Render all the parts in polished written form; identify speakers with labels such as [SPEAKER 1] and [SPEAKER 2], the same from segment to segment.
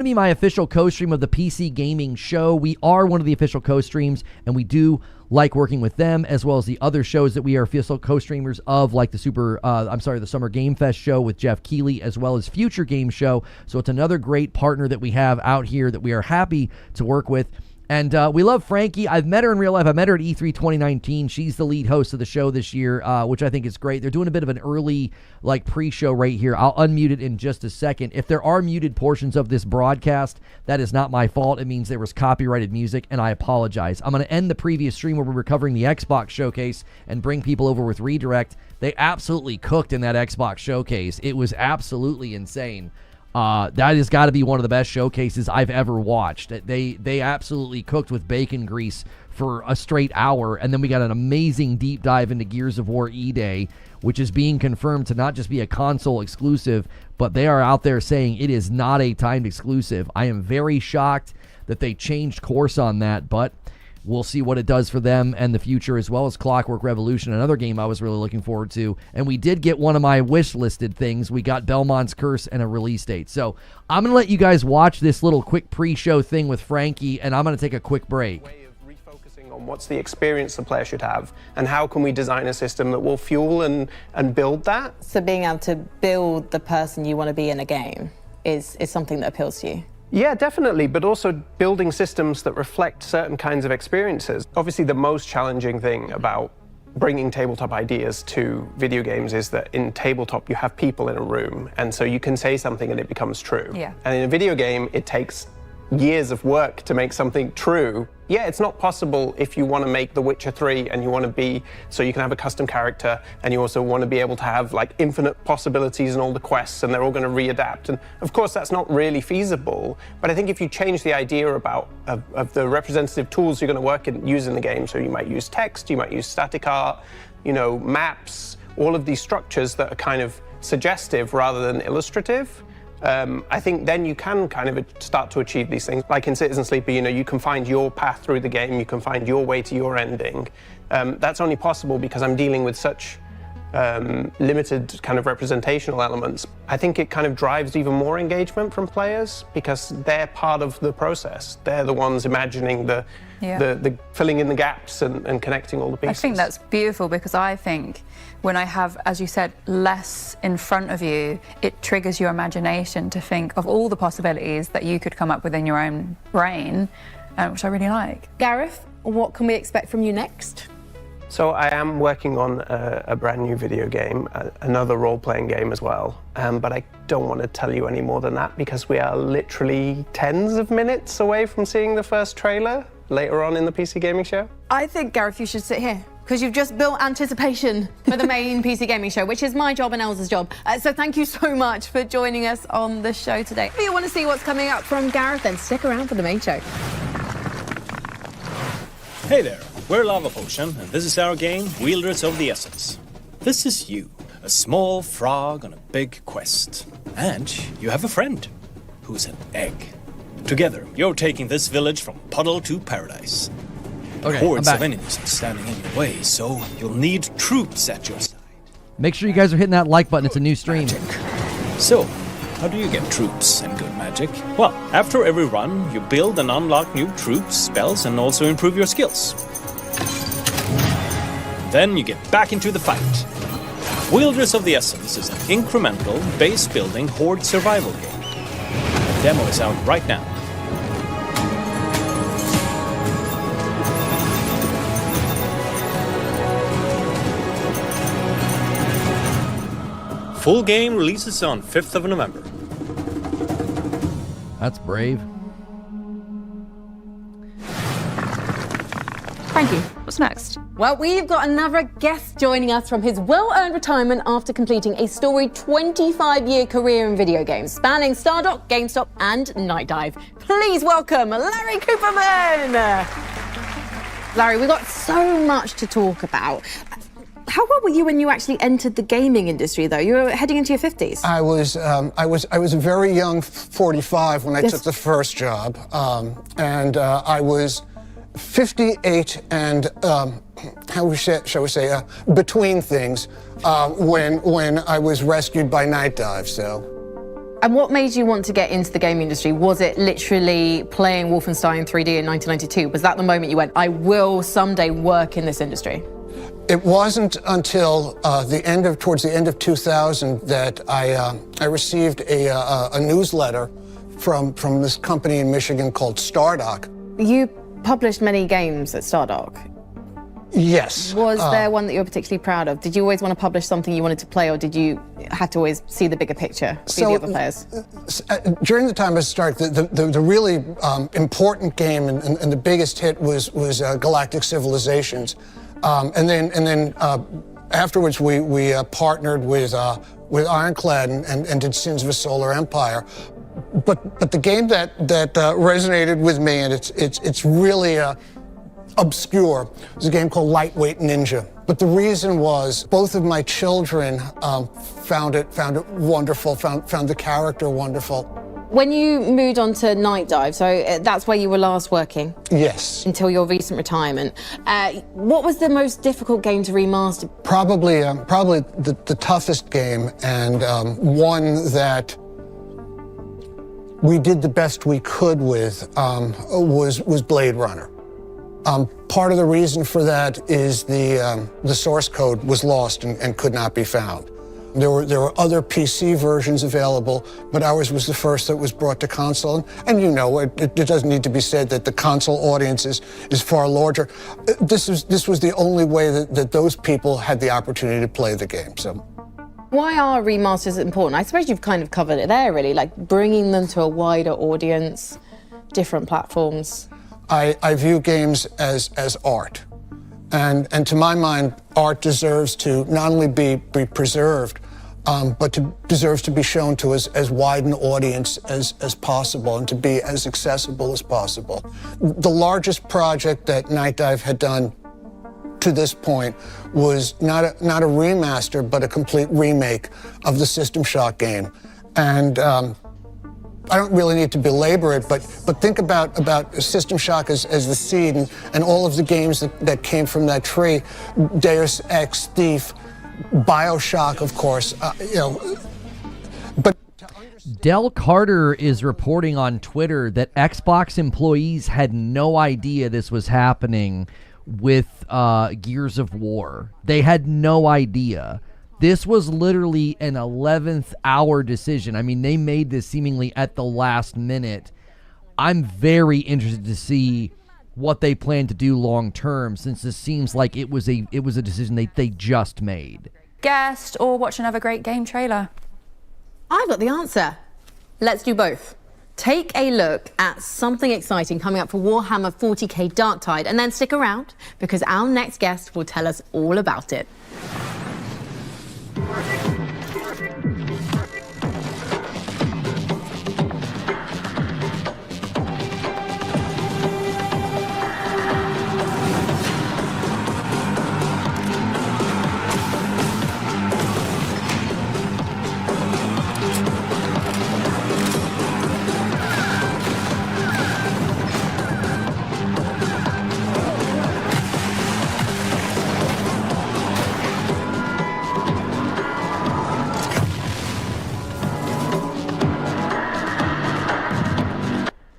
[SPEAKER 1] To be my official co-stream of the PC Gaming Show. We are one of the official co-streams, and we do like working with them, as well as the other shows that we are official co-streamers of, like the Summer Game Fest show with Jeff Keighley, as well as Future Game Show. So it's another great partner that we have out here that we are happy to work with. And we love Frankie. I've met her in real life. I met her at E3 2019. She's the lead host of the show this year, which I think is great. They're doing a bit of an early, pre-show right here. I'll unmute it in just a second. If there are muted portions of this broadcast, that is not my fault. It means there was copyrighted music, and I apologize. I'm going to end the previous stream where we were covering the Xbox showcase and bring people over with Redirect. They absolutely cooked in that Xbox showcase. It was absolutely insane. That has got to be one of the best showcases I've ever watched. They absolutely cooked with bacon grease for a straight hour, and then we got an amazing deep dive into Gears of War E-Day, which is being confirmed to not just be a console exclusive, but they are out there saying it is not a timed exclusive. I am very shocked that they changed course on that, but we'll see what it does for them and the future, as well as Clockwork Revolution, another game I was really looking forward to. And we did get one of my wish-listed things. We got Belmont's Curse and a release date. So I'm going to let you guys watch this little quick pre-show thing with Frankie, and I'm going to take a quick break.
[SPEAKER 2] Way of refocusing on what's the experience the player should have, and how can we design a system that will fuel and build that?
[SPEAKER 3] So being able to build the person you want to be in a game is something that appeals to you?
[SPEAKER 2] Yeah, definitely, but also building systems that reflect certain kinds of experiences. Obviously, the most challenging thing about bringing tabletop ideas to video games is that in tabletop, you have people in a room, and so you can say something and it becomes true.
[SPEAKER 3] Yeah.
[SPEAKER 2] And in a video game, it takes years of work to make something true. Yeah, it's not possible if you want to make The Witcher 3 and you want to be, so you can have a custom character, and you also want to be able to have infinite possibilities and all the quests, and they're all going to readapt. And of course, that's not really feasible, but I think if you change the idea of the representative tools you're going to use in the game, so you might use text, you might use static art, maps, all of these structures that are kind of suggestive rather than illustrative, I think then you can kind of start to achieve these things. Like in Citizen Sleeper, you can find your path through the game, you can find your way to your ending. That's only possible because I'm dealing with such limited kind of representational elements. I think it kind of drives even more engagement from players because they're part of the process. They're the ones imagining the filling in the gaps and connecting all the pieces.
[SPEAKER 4] I think that's beautiful because I think when I have, as you said, less in front of you, it triggers your imagination to think of all the possibilities that you could come up with in your own brain, which I really like.
[SPEAKER 3] Gareth, what can we expect from you next?
[SPEAKER 2] So I am working on a brand new video game, another role-playing game as well, but I don't want to tell you any more than that because we are literally tens of minutes away from seeing the first trailer later on in the PC Gaming Show.
[SPEAKER 3] I think, Gareth, you should sit here because you've just built anticipation for the main PC Gaming Show, which is my job and Elsa's job. So thank you so much for joining us on the show today. If you want to see what's coming up from Gareth, then stick around for the main show.
[SPEAKER 5] Hey there, we're Lava Potion, and this is our game, Wielders of the Essence. This is you, a small frog on a big quest. And you have a friend, who's an egg. Together, you're taking this village from puddle to paradise.
[SPEAKER 1] Okay,
[SPEAKER 5] Hordes of enemies are standing in your way, so you'll need troops at your side.
[SPEAKER 1] Make sure you guys are hitting that like button. It's a new stream.
[SPEAKER 5] Magic. So, how do you get troops and good magic? Well, after every run, you build and unlock new troops, spells, and also improve your skills. Then you get back into the fight. Wielders of the Essence is an incremental, base-building horde survival game. The demo is out right now. Full game releases on 5th of November.
[SPEAKER 1] That's brave.
[SPEAKER 4] Frankie, what's next?
[SPEAKER 3] Well, we've got another guest joining us from his well-earned retirement after completing a storied 25-year career in video games, spanning Stardock, GameStop, and Night Dive. Please welcome Larry Cooperman! Larry, we've got so much to talk about. How old were you when you actually entered the gaming industry, though? You were heading into your 50s.
[SPEAKER 6] I was a very young 45 when I took the first job, and I was 58 and shall we say between things when I was rescued by Night Dive. So
[SPEAKER 3] And what made you want to get into the game industry? Was it literally playing Wolfenstein 3D in 1992? Was that the moment you went, I will someday work in this industry?
[SPEAKER 6] It wasn't until towards the end of 2000 that I received a newsletter from this company in Michigan called Stardock.
[SPEAKER 3] You published many games at Stardock.
[SPEAKER 6] Yes.
[SPEAKER 3] Was there one that you were particularly proud of? Did you always want to publish something you wanted to play, or did you have to always see the bigger picture, see the other players?
[SPEAKER 6] During the time I started, the really important game and the biggest hit was Galactic Civilizations, and then afterwards we partnered with Ironclad and did Sins of a Solar Empire. But the game that resonated with me, and it's really obscure, was a game called Lightweight Ninja. But the reason was both of my children found it wonderful, found the character wonderful.
[SPEAKER 3] When you moved on to Night Dive, so that's where you were last working?
[SPEAKER 6] Yes.
[SPEAKER 3] Until your recent retirement. What was the most difficult game to remaster?
[SPEAKER 6] Probably the toughest game, and one that we did the best we could with was Blade Runner. Part of the reason for that is the source code was lost and could not be found. There were other PC versions available, but ours was the first that was brought to console. And you know, it doesn't need to be said that the console audience is far larger. This was the only way that those people had the opportunity to play the game. So,
[SPEAKER 3] why are remasters important? I suppose you've kind of covered it there, really, like bringing them to a wider audience, different platforms.
[SPEAKER 6] I view games as art. And to my mind, art deserves to not only be preserved, but deserves to be shown to as wide an audience as possible and to be as accessible as possible. The largest project that Night Dive had done to this point was not a remaster, but a complete remake of the System Shock game. And I don't really need to belabor it, but think about System Shock as the seed and all of the games that came from that tree. Deus Ex, Thief, BioShock, of course, but
[SPEAKER 1] Del Carter is reporting on Twitter that Xbox employees had no idea this was happening with Gears of War. They had no idea. This was literally an 11th hour decision. I mean, they made this seemingly at the last minute. I'm very interested to see what they plan to do long term, since this seems like it was a decision they just made.
[SPEAKER 4] Guest or watch another great game trailer?
[SPEAKER 3] I've got the answer. Let's do both. Take a look at something exciting coming up for Warhammer 40k Darktide, and then stick around because our next guest will tell us all about it.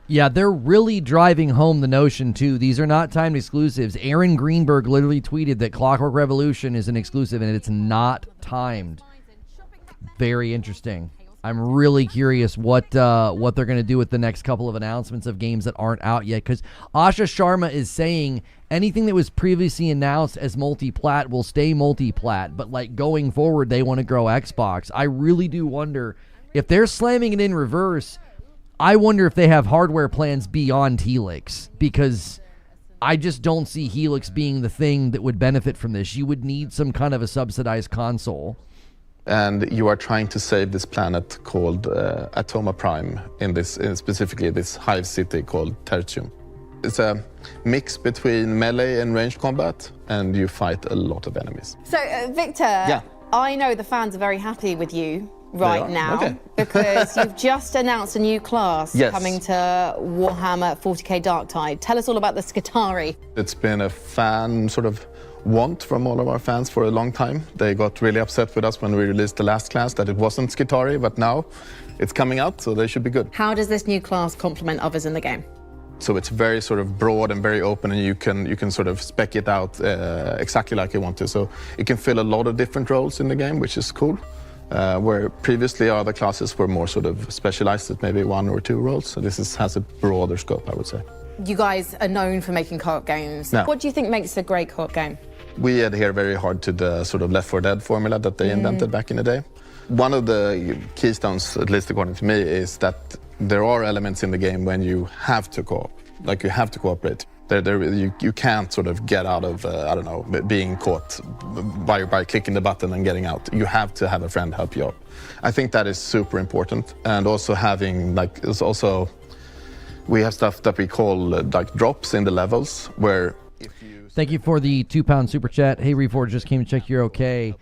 [SPEAKER 1] Yeah, they're really driving home the notion, too. These are not timed exclusives. Aaron Greenberg literally tweeted that Clockwork Revolution is an exclusive, and it's not timed. Very interesting. I'm really curious what they're going to do with the next couple of announcements of games that aren't out yet, because Asha Sharma is saying anything that was previously announced as multi-plat will stay multi-plat, but like going forward, they want to grow Xbox. I really do wonder if they're slamming it in reverse. I wonder if they have hardware plans beyond Helix, because I just don't see Helix being the thing that would benefit from this. You would need some kind of a subsidized console.
[SPEAKER 7] And you are trying to save this planet called Atoma Prime, specifically this hive city called Tertium. It's a mix between melee and ranged combat, and you fight a lot of enemies.
[SPEAKER 3] So, Victor,
[SPEAKER 7] yeah.
[SPEAKER 3] I know the fans are very happy with you right now,
[SPEAKER 7] okay.
[SPEAKER 3] because you've just announced a new class coming to Warhammer 40k Darktide. Tell us all about the Skitarii.
[SPEAKER 7] It's been a fan sort of want from all of our fans for a long time. They got really upset with us when we released the last class that it wasn't Skitarii, but now it's coming out, so they should be good.
[SPEAKER 3] How does this new class complement others in the game?
[SPEAKER 7] So it's very sort of broad and very open, and you can sort of spec it out exactly like you want to. So it can fill a lot of different roles in the game, which is cool. Where previously other classes were more sort of specialized at maybe 1 or 2 roles. So this has a broader scope, I would say.
[SPEAKER 3] You guys are known for making co-op games.
[SPEAKER 7] No.
[SPEAKER 3] What do you think makes a great co-op game?
[SPEAKER 7] We adhere very hard to the sort of Left 4 Dead formula that they invented back in the day. One of the keystones, at least according to me, is that there are elements in the game when you have to co-op, like you have to cooperate. You can't sort of get out of, I don't know, being caught by clicking the button and getting out. You have to have a friend help you out. I think that is super important. And also having, like, it's also, we have stuff that we call like drops in the levels where if you...
[SPEAKER 1] Thank you for the £2 super chat. Hey, Reforge, just came to check you're okay.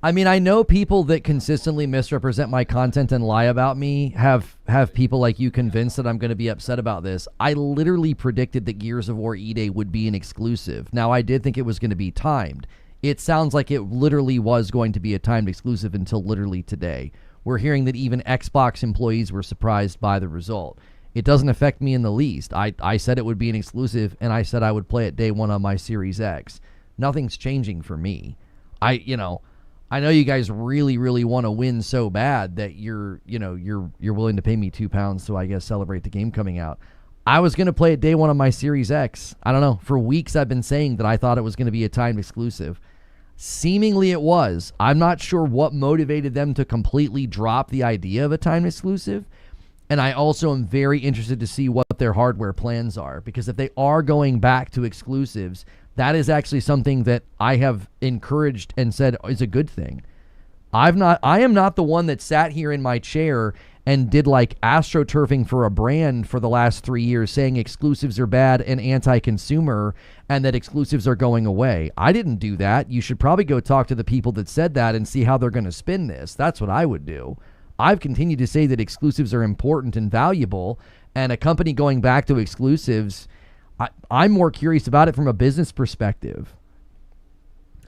[SPEAKER 1] I mean, I know people that consistently misrepresent my content and lie about me have people like you convinced that I'm going to be upset about this. I literally predicted that Gears of War E-Day would be an exclusive. Now, I did think it was going to be timed. It sounds like it literally was going to be a timed exclusive until literally today. We're hearing that even Xbox employees were surprised by the result. It doesn't affect me in the least. I said it would be an exclusive, and I said I would play it day one on my Series X. Nothing's changing for me. I know you guys really, really want to win so bad that you're willing to pay me £2 so I guess celebrate the game coming out. I was going to play it day one on my Series X. I don't know. For weeks I've been saying that I thought it was going to be a timed exclusive. Seemingly it was. I'm not sure what motivated them to completely drop the idea of a timed exclusive. And I also am very interested to see what their hardware plans are, because if they are going back to exclusives, that is actually something that I have encouraged and said is a good thing. I am not the one that sat here in my chair and did like astroturfing for a brand for the last 3 years saying exclusives are bad and anti-consumer and that exclusives are going away. I didn't do that. You should probably go talk to the people that said that and see how they're going to spin this. That's what I would do. I've continued to say that exclusives are important and valuable, and a company going back to exclusives, I'm more curious about it from a business perspective.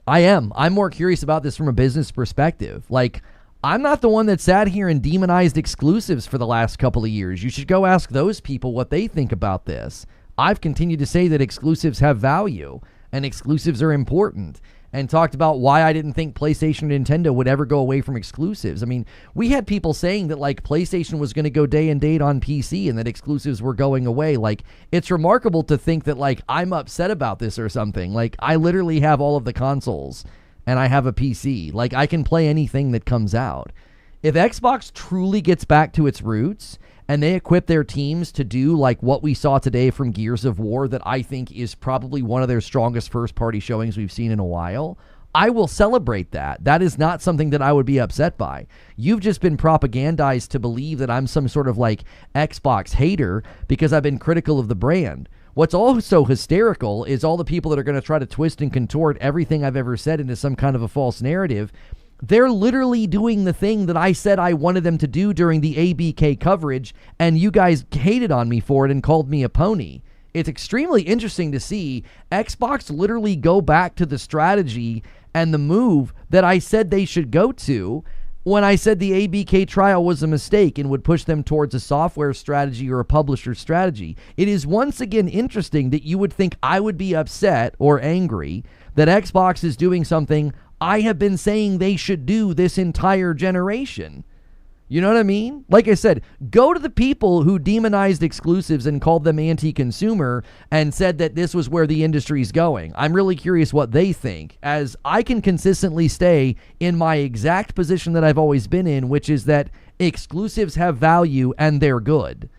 [SPEAKER 1] I'm more curious about this from a business perspective. Like, I'm not the one that sat here and demonized exclusives for the last couple of years. You should go ask those people what they think about this. I've continued to say that exclusives have value and exclusives are important, and talked about why I didn't think PlayStation and Nintendo would ever go away from exclusives. I mean, we had people saying that like PlayStation was going to go day and date on PC and that exclusives were going away. Like, it's remarkable to think that like I'm upset about this or something. Like, I literally have all of the consoles and I have a PC. Like, I can play anything that comes out. If Xbox truly gets back to its roots and they equip their teams to do like what we saw today from Gears of War, that I think is probably one of their strongest first-party showings we've seen in a while, I will celebrate that. That is not something that I would be upset by. You've just been propagandized to believe that I'm some sort of like Xbox hater because I've been critical of the brand. What's also hysterical is all the people that are going to try to twist and contort everything I've ever said into some kind of a false narrative. They're literally doing the thing that I said I wanted them to do during the ABK coverage, and you guys hated on me for it and called me a pony. It's extremely interesting to see Xbox literally go back to the strategy and the move that I said they should go to when I said the ABK trial was a mistake and would push them towards a software strategy or a publisher strategy. It is once again interesting that you would think I would be upset or angry that Xbox is doing something I have been saying they should do this entire generation. You know what I mean? Like I said, go to the people who demonized exclusives and called them anti-consumer and said that this was where the industry's going. I'm really curious what they think, as I can consistently stay in my exact position that I've always been in, which is that exclusives have value and they're good.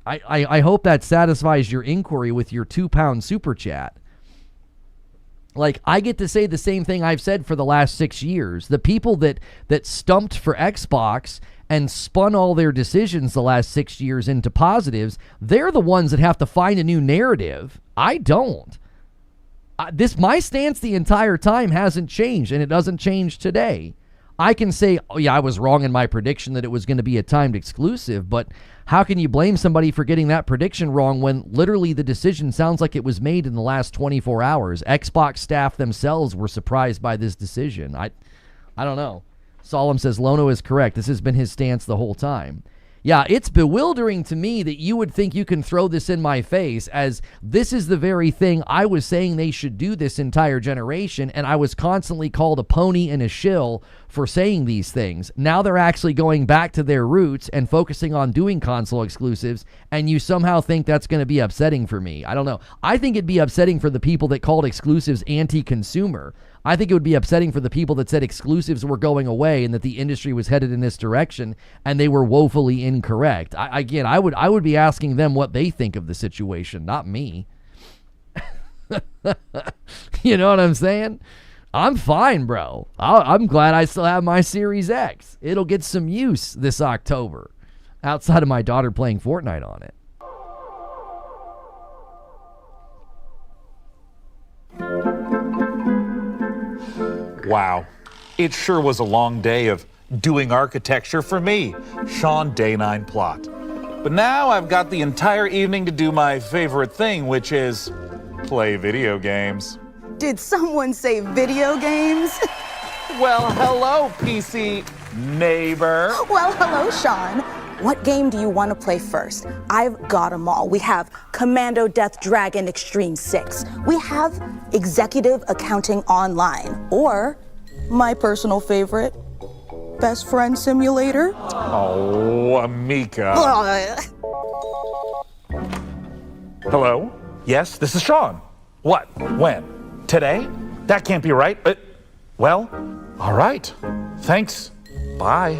[SPEAKER 1] I hope that satisfies your inquiry with your £2 super chat. Like, I get to say the same thing I've said for the last 6 years. The people that stumped for Xbox and spun all their decisions the last 6 years into positives, they're the ones that have to find a new narrative. I don't. My stance the entire time hasn't changed, and it doesn't change today. I can say, oh yeah, I was wrong in my prediction that it was going to be a timed exclusive, but how can you blame somebody for getting that prediction wrong when literally the decision sounds like it was made in the last 24 hours? Xbox staff themselves were surprised by this decision. I don't know. Solemn says, Lono is correct. This has been his stance the whole time. Yeah, it's bewildering to me that you would think you can throw this in my face, as this is the very thing I was saying they should do this entire generation, and I was constantly called a pony and a shill for saying these things. Now they're actually going back to their roots and focusing on doing console exclusives, and you somehow think that's going to be upsetting for me. I don't know. I think it'd be upsetting for the people that called exclusives anti-consumer. I think it would be upsetting for the people that said exclusives were going away and that the industry was headed in this direction, and they were woefully incorrect. I would be asking them what they think of the situation, not me. You know what I'm saying? I'm fine, bro. I'm glad I still have my Series X. It'll get some use this October, outside of my daughter playing Fortnite on it.
[SPEAKER 8] Wow. It sure was a long day of doing architecture for me, Sean Plott. But now I've got the entire evening to do my favorite thing, which is play video games.
[SPEAKER 9] Did someone say video games?
[SPEAKER 8] Well, hello, PC neighbor.
[SPEAKER 9] Well, hello, Sean. What game do you want to play first? I've got them all. We have Commando Death Dragon Extreme 6. We have Executive Accounting Online. Or, my personal favorite, Best Friend Simulator.
[SPEAKER 8] Oh, Mica. Hello? Yes, this is Sean. What? When? Today? That can't be right. Well, all right. Thanks. Bye.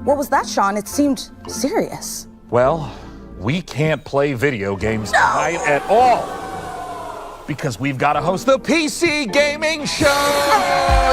[SPEAKER 9] What was that, Sean? It seemed serious.
[SPEAKER 8] Well, we can't play video games tonight at all. Because we've got to host the PC Gaming Show!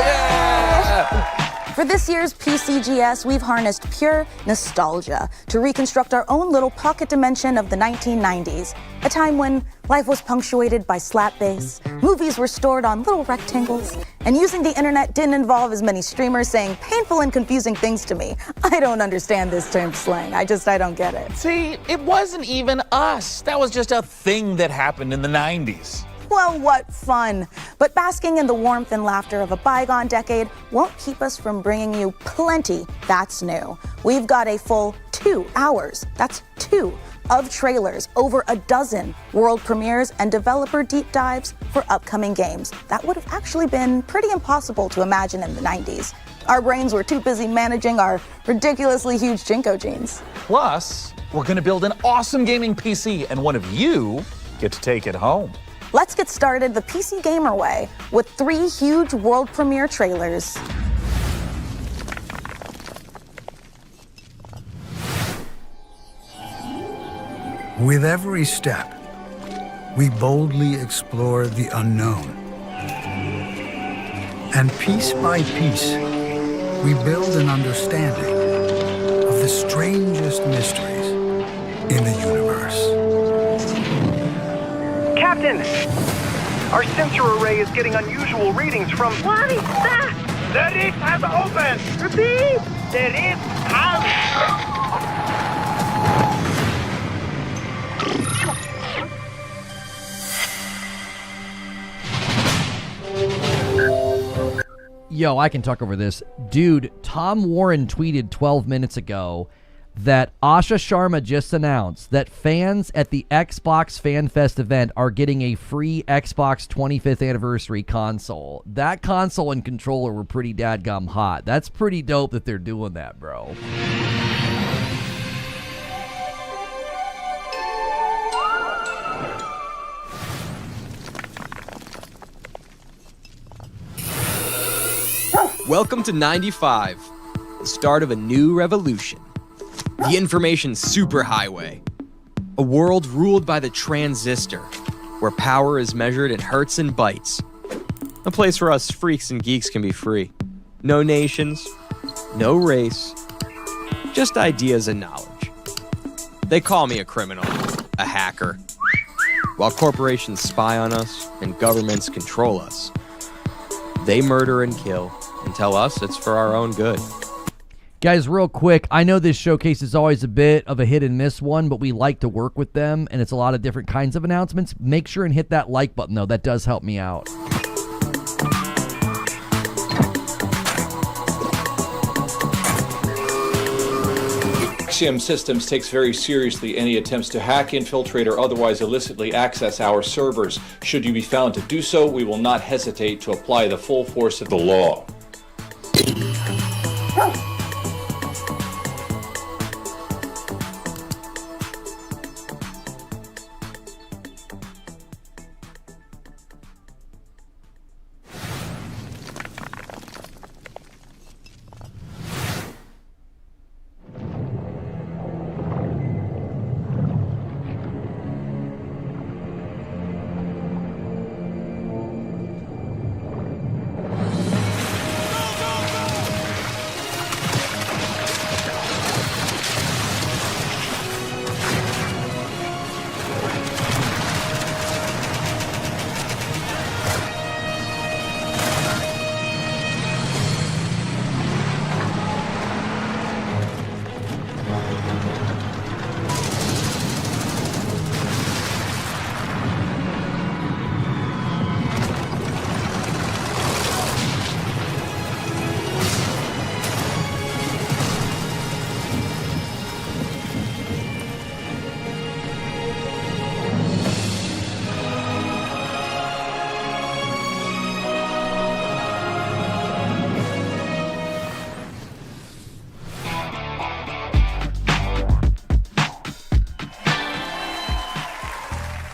[SPEAKER 8] Yeah!
[SPEAKER 9] For this year's PCGS, we've harnessed pure nostalgia to reconstruct our own little pocket dimension of the 1990s, a time when life was punctuated by slap bass, movies were stored on little rectangles, and using the internet didn't involve as many streamers saying painful and confusing things to me. I don't understand this term slang. I don't get it.
[SPEAKER 8] See, it wasn't even us. That was just a thing that happened in the 90s.
[SPEAKER 9] Well, what fun. But basking in the warmth and laughter of a bygone decade won't keep us from bringing you plenty that's new. We've got a full 2 hours, that's 2, of trailers, over a dozen world premieres and developer deep dives for upcoming games. That would have actually been pretty impossible to imagine in the 90s. Our brains were too busy managing our ridiculously huge Jinko genes.
[SPEAKER 8] Plus, we're going to build an awesome gaming PC, and one of you get to take it home.
[SPEAKER 9] Let's get started the PC Gamer way with 3 huge world premiere trailers.
[SPEAKER 10] With every step, we boldly explore the unknown. And piece by piece, we build an understanding of the strangest mysteries in the universe.
[SPEAKER 11] Captain! Our sensor array is getting unusual readings from... What is that? The rift has opened! Repeat! The rift has...
[SPEAKER 1] Yo, I can talk over this. Dude, Tom Warren tweeted 12 minutes ago that Asha Sharma just announced that fans at the Xbox Fan Fest event are getting a free Xbox 25th anniversary console. That console and controller were pretty dadgum hot. That's pretty dope that they're doing that, bro.
[SPEAKER 12] Welcome to 95, the start of a new revolution. The information superhighway. A world ruled by the transistor, where power is measured in hertz and bytes. A place where us freaks and geeks can be free. No nations, no race, just ideas and knowledge. They call me a criminal, a hacker. While corporations spy on us and governments control us, they murder and kill and tell us it's for our own good.
[SPEAKER 1] Guys, real quick, I know this showcase is always a bit of a hit and miss one, but we like to work with them, and it's a lot of different kinds of announcements. Make sure and hit that like button, though. That does help me out.
[SPEAKER 13] Axiom Systems takes very seriously any attempts to hack, infiltrate, or otherwise illicitly access our servers. Should you be found to do so, we will not hesitate to apply the full force of the law.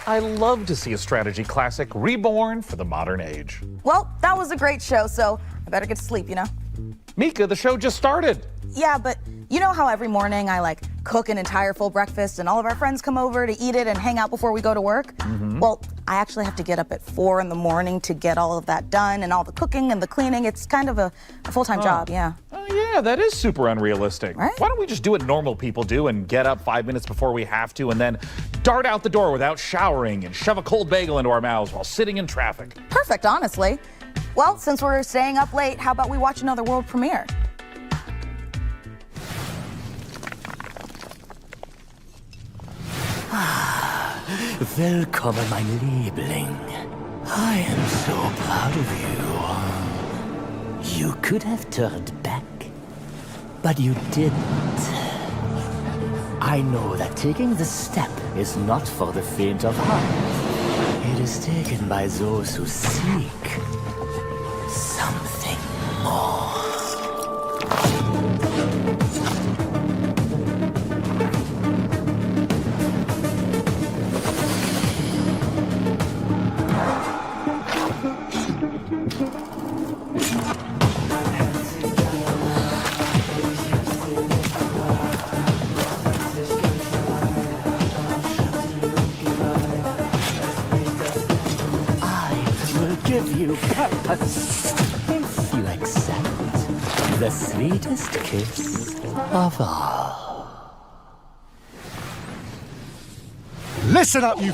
[SPEAKER 8] I love to see a strategy classic reborn for the modern age.
[SPEAKER 9] Well, that was a great show, so I better get to sleep, you know?
[SPEAKER 8] Mica, the show just started.
[SPEAKER 9] Yeah, but you know how every morning I cook an entire full breakfast and all of our friends come over to eat it and hang out before we go to work? Well, I actually have to get up at 4 in the morning to get all of that done and all the cooking and the cleaning. It's kind of a full-time job, yeah.
[SPEAKER 8] Oh, yeah, that is super unrealistic.
[SPEAKER 9] Right?
[SPEAKER 8] Why don't we just do what normal people do and get up 5 minutes before we have to and then dart out the door without showering and shove a cold bagel into our mouths while sitting in traffic?
[SPEAKER 9] Perfect, honestly. Well, since we're staying up late, how about we watch another world premiere?
[SPEAKER 14] Willkommen, mein Liebling. I am so proud of you. You could have turned back, but you didn't. I know that taking the step is not for the faint of heart. It is taken by those who seek something more. Give you purpose if you accept the sweetest kiss of all.
[SPEAKER 15] Listen up, you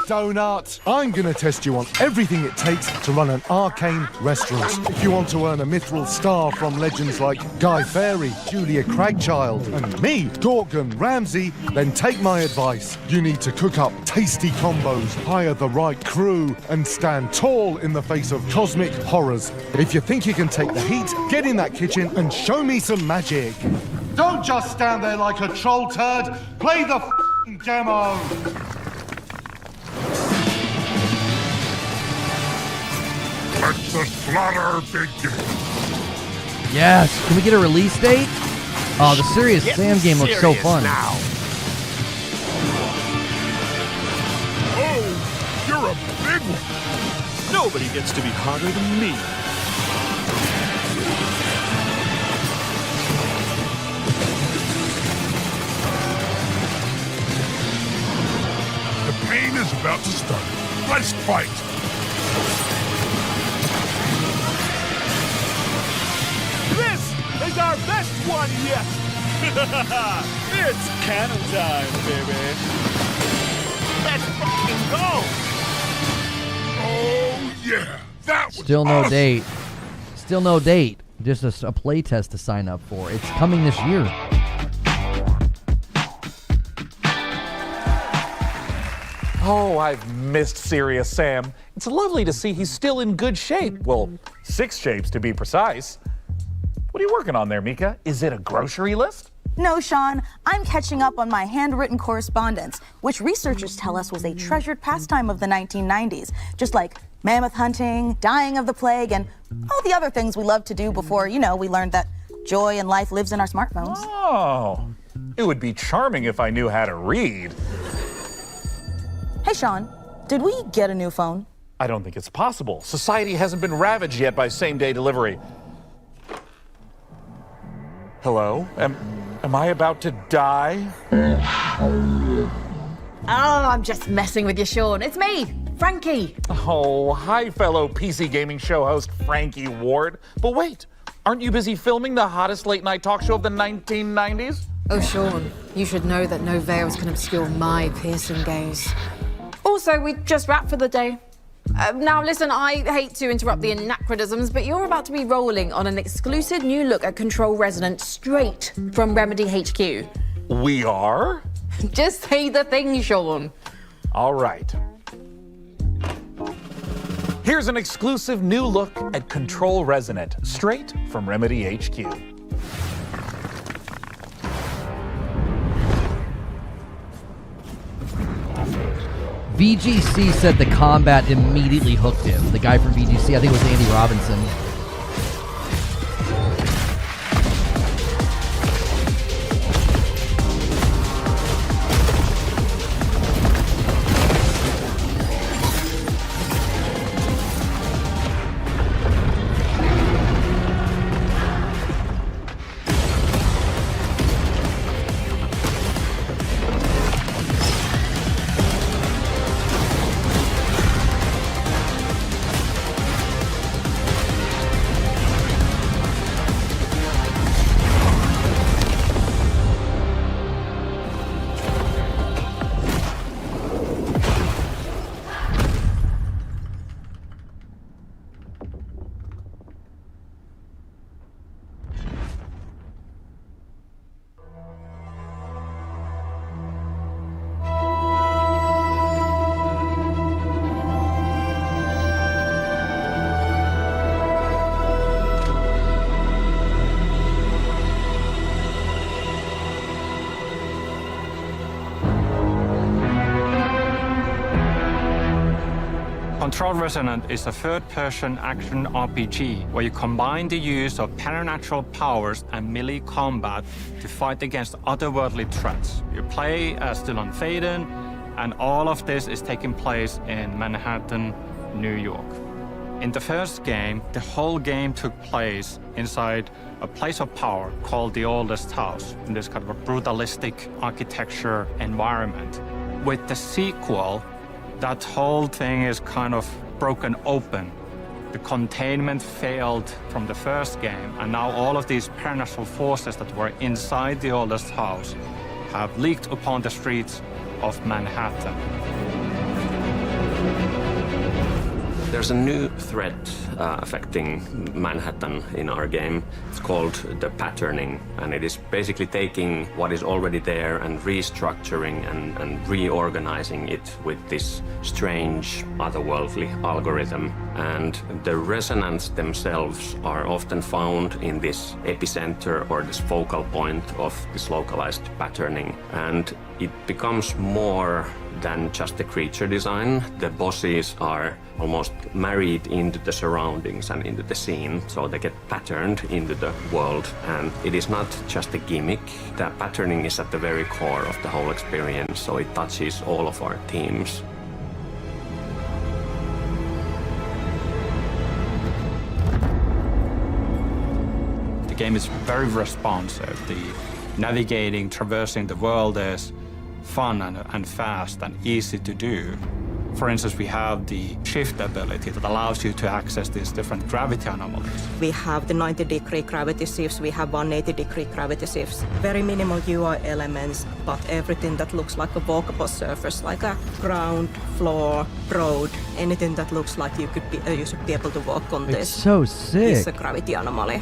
[SPEAKER 15] donut. I'm gonna test you on everything it takes to run an arcane restaurant. If you want to earn a mithril star from legends like Guy Fawkes, Julia Cragchild, and me, Gorgon Ramsay, then take my advice. You need to cook up tasty combos, hire the right crew, and stand tall in the face of cosmic horrors. If you think you can take the heat, get in that kitchen and show me some magic. Don't just stand there like a troll turd. Play the f***ing demo.
[SPEAKER 16] Let the slaughter begin.
[SPEAKER 1] Yes. Can we get a release date? Oh, the Serious Sam game looks so fun.
[SPEAKER 16] Now. Oh, you're a big one.
[SPEAKER 5] Nobody gets to be harder than me.
[SPEAKER 16] The pain is about to start. Let's fight.
[SPEAKER 5] This is our best one yet. It's cannon time, baby. Let's fucking go.
[SPEAKER 16] Oh, yeah. That was
[SPEAKER 1] Still no
[SPEAKER 16] awesome.
[SPEAKER 1] date. Still no date. Just a play test to sign up for. It's coming this year.
[SPEAKER 8] Oh, I've missed Serious Sam. It's lovely to see he's still in good shape. Well, 6 shapes to be precise. What are you working on there, Mica? Is it a grocery list?
[SPEAKER 9] No, Sean, I'm catching up on my handwritten correspondence, which researchers tell us was a treasured pastime of the 1990s, just like mammoth hunting, dying of the plague, and all the other things we love to do before, we learned that joy in life lives in our smartphones.
[SPEAKER 8] Oh, it would be charming if I knew how to read.
[SPEAKER 9] Hey, Sean, did we get a new phone?
[SPEAKER 8] I don't think it's possible. Society hasn't been ravaged yet by same-day delivery. Hello? Am I about to die?
[SPEAKER 3] Oh, I'm just messing with you, Sean. It's me, Frankie.
[SPEAKER 8] Oh, hi, fellow PC gaming show host Frankie Ward. But wait, aren't you busy filming the hottest late-night talk show of the 1990s?
[SPEAKER 3] Oh, Sean, you should know that no veils can obscure my piercing gaze. Also, we just wrapped for the day. Now, listen, I hate to interrupt the anachronisms, but you're about to be rolling on an exclusive new look at Control Resonant straight from Remedy HQ.
[SPEAKER 8] We are?
[SPEAKER 3] Just say the thing, Sean.
[SPEAKER 8] All right. Here's an exclusive new look at Control Resonant, straight from Remedy HQ.
[SPEAKER 1] VGC said the combat immediately hooked him. The guy from VGC, I think it was Andy Robinson.
[SPEAKER 17] Control Resonant is a third-person action RPG where you combine the use of supernatural powers and melee combat to fight against otherworldly threats. You play as Dylan Faden, and all of this is taking place in Manhattan, New York. In the first game, the whole game took place inside a place of power called the Oldest House, in this kind of a brutalistic architecture environment. With the sequel, that whole thing is kind of broken open. The containment failed from the first game, and now all of these supernatural forces that were inside the Oldest House have leaked upon the streets of Manhattan.
[SPEAKER 18] There's a new threat affecting Manhattan in our game. It's called the patterning, and it is basically taking what is already there and restructuring and reorganizing it with this strange, otherworldly algorithm. And the resonants themselves are often found in this epicenter or this focal point of this localized patterning. And it becomes more than just the creature design. The bosses are almost married into the surroundings and into the scene, so they get patterned into the world. And it is not just a gimmick. The patterning is at the very core of the whole experience, so it touches all of our themes.
[SPEAKER 17] The game is very responsive. The navigating, traversing the world is fun and fast and easy to do. For instance, we have the shift ability that allows you to access these different gravity anomalies.
[SPEAKER 19] We have the 90-degree gravity shifts, we have 180-degree gravity shifts. Very minimal UI elements, but everything that looks like a walkable surface, like a ground, floor, road, anything that looks like you should be able to walk on this.
[SPEAKER 1] It's so sick.
[SPEAKER 19] It's a gravity anomaly.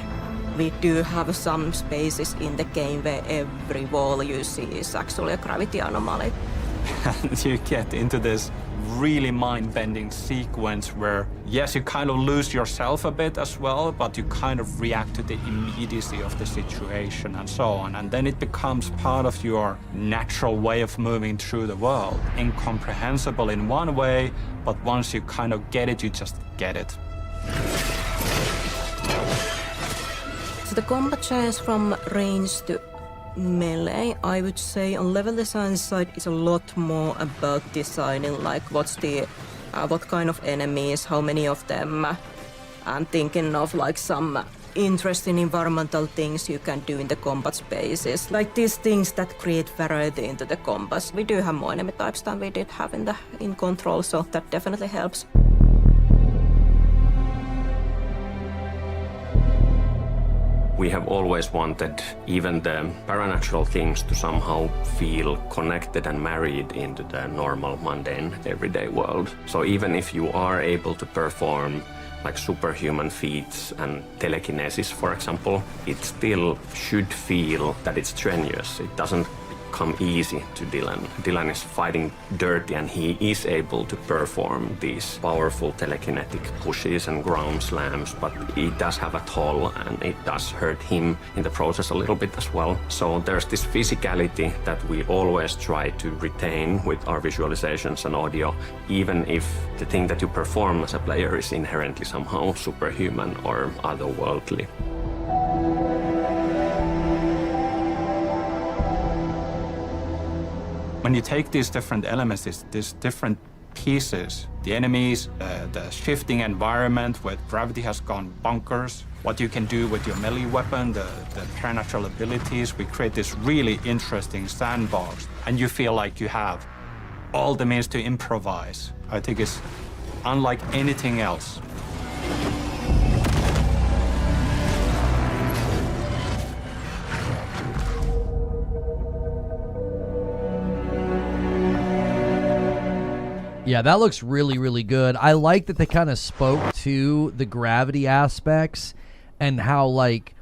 [SPEAKER 19] We do have some spaces in the game where every wall you see is actually a gravity anomaly.
[SPEAKER 17] And you get into this really mind-bending sequence where, yes, you kind of lose yourself a bit as well, but you kind of react to the immediacy of the situation and so on. And then it becomes part of your natural way of moving through the world. Incomprehensible in one way, but once you kind of get it, you just get it.
[SPEAKER 19] So the combat change from range to melee, I would say on level design side is a lot more about designing like what's the what kind of enemies, how many of them, and thinking of like some interesting environmental things you can do in the combat spaces, like these things that create variety into the combats. We do have more enemy types than we did have in Control, so that definitely helps.
[SPEAKER 18] We have always wanted even the paranatural things to somehow feel connected and married into the normal, mundane, everyday world. So even if you are able to perform like superhuman feats and telekinesis, for example, it still should feel that it's strenuous. It doesn't come easy to Dylan. Dylan is fighting dirty and he is able to perform these powerful telekinetic pushes and ground slams, but it does have a toll and it does hurt him in the process a little bit as well. So there's this physicality that we always try to retain with our visualizations and audio, even if the thing that you perform as a player is inherently somehow superhuman or otherworldly.
[SPEAKER 17] When you take these different elements, these different pieces, the enemies, the shifting environment where gravity has gone bonkers, what you can do with your melee weapon, the paranatural abilities, we create this really interesting sandbox, and you feel like you have all the means to improvise. I think it's unlike anything else.
[SPEAKER 1] Yeah, that looks really, really good. I like that they kind of spoke to the gravity aspects and how, like,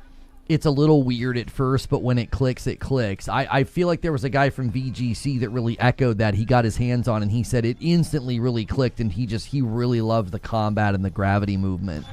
[SPEAKER 1] it's a little weird at first, but when it clicks, it clicks. I feel like there was a guy from VGC that really echoed that. He got his hands on and he said it instantly really clicked, and he really loved the combat and the gravity movement.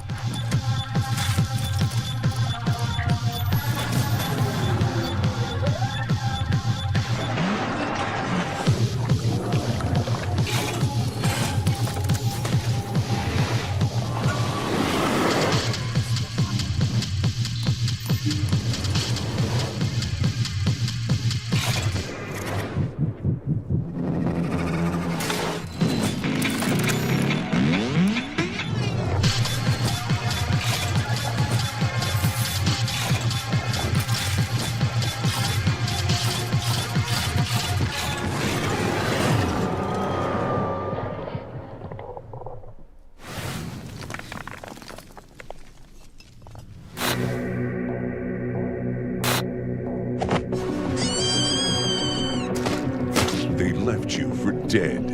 [SPEAKER 16] Dead.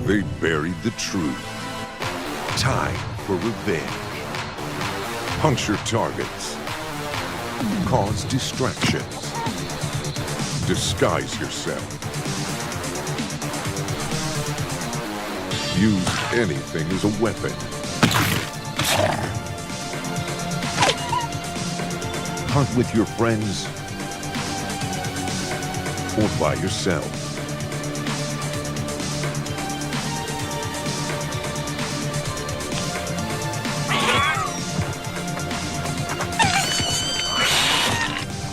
[SPEAKER 16] They buried the truth. Time for revenge. Puncture targets. Cause distractions. Disguise yourself. Use anything as a weapon. Hunt with your friends or by yourself.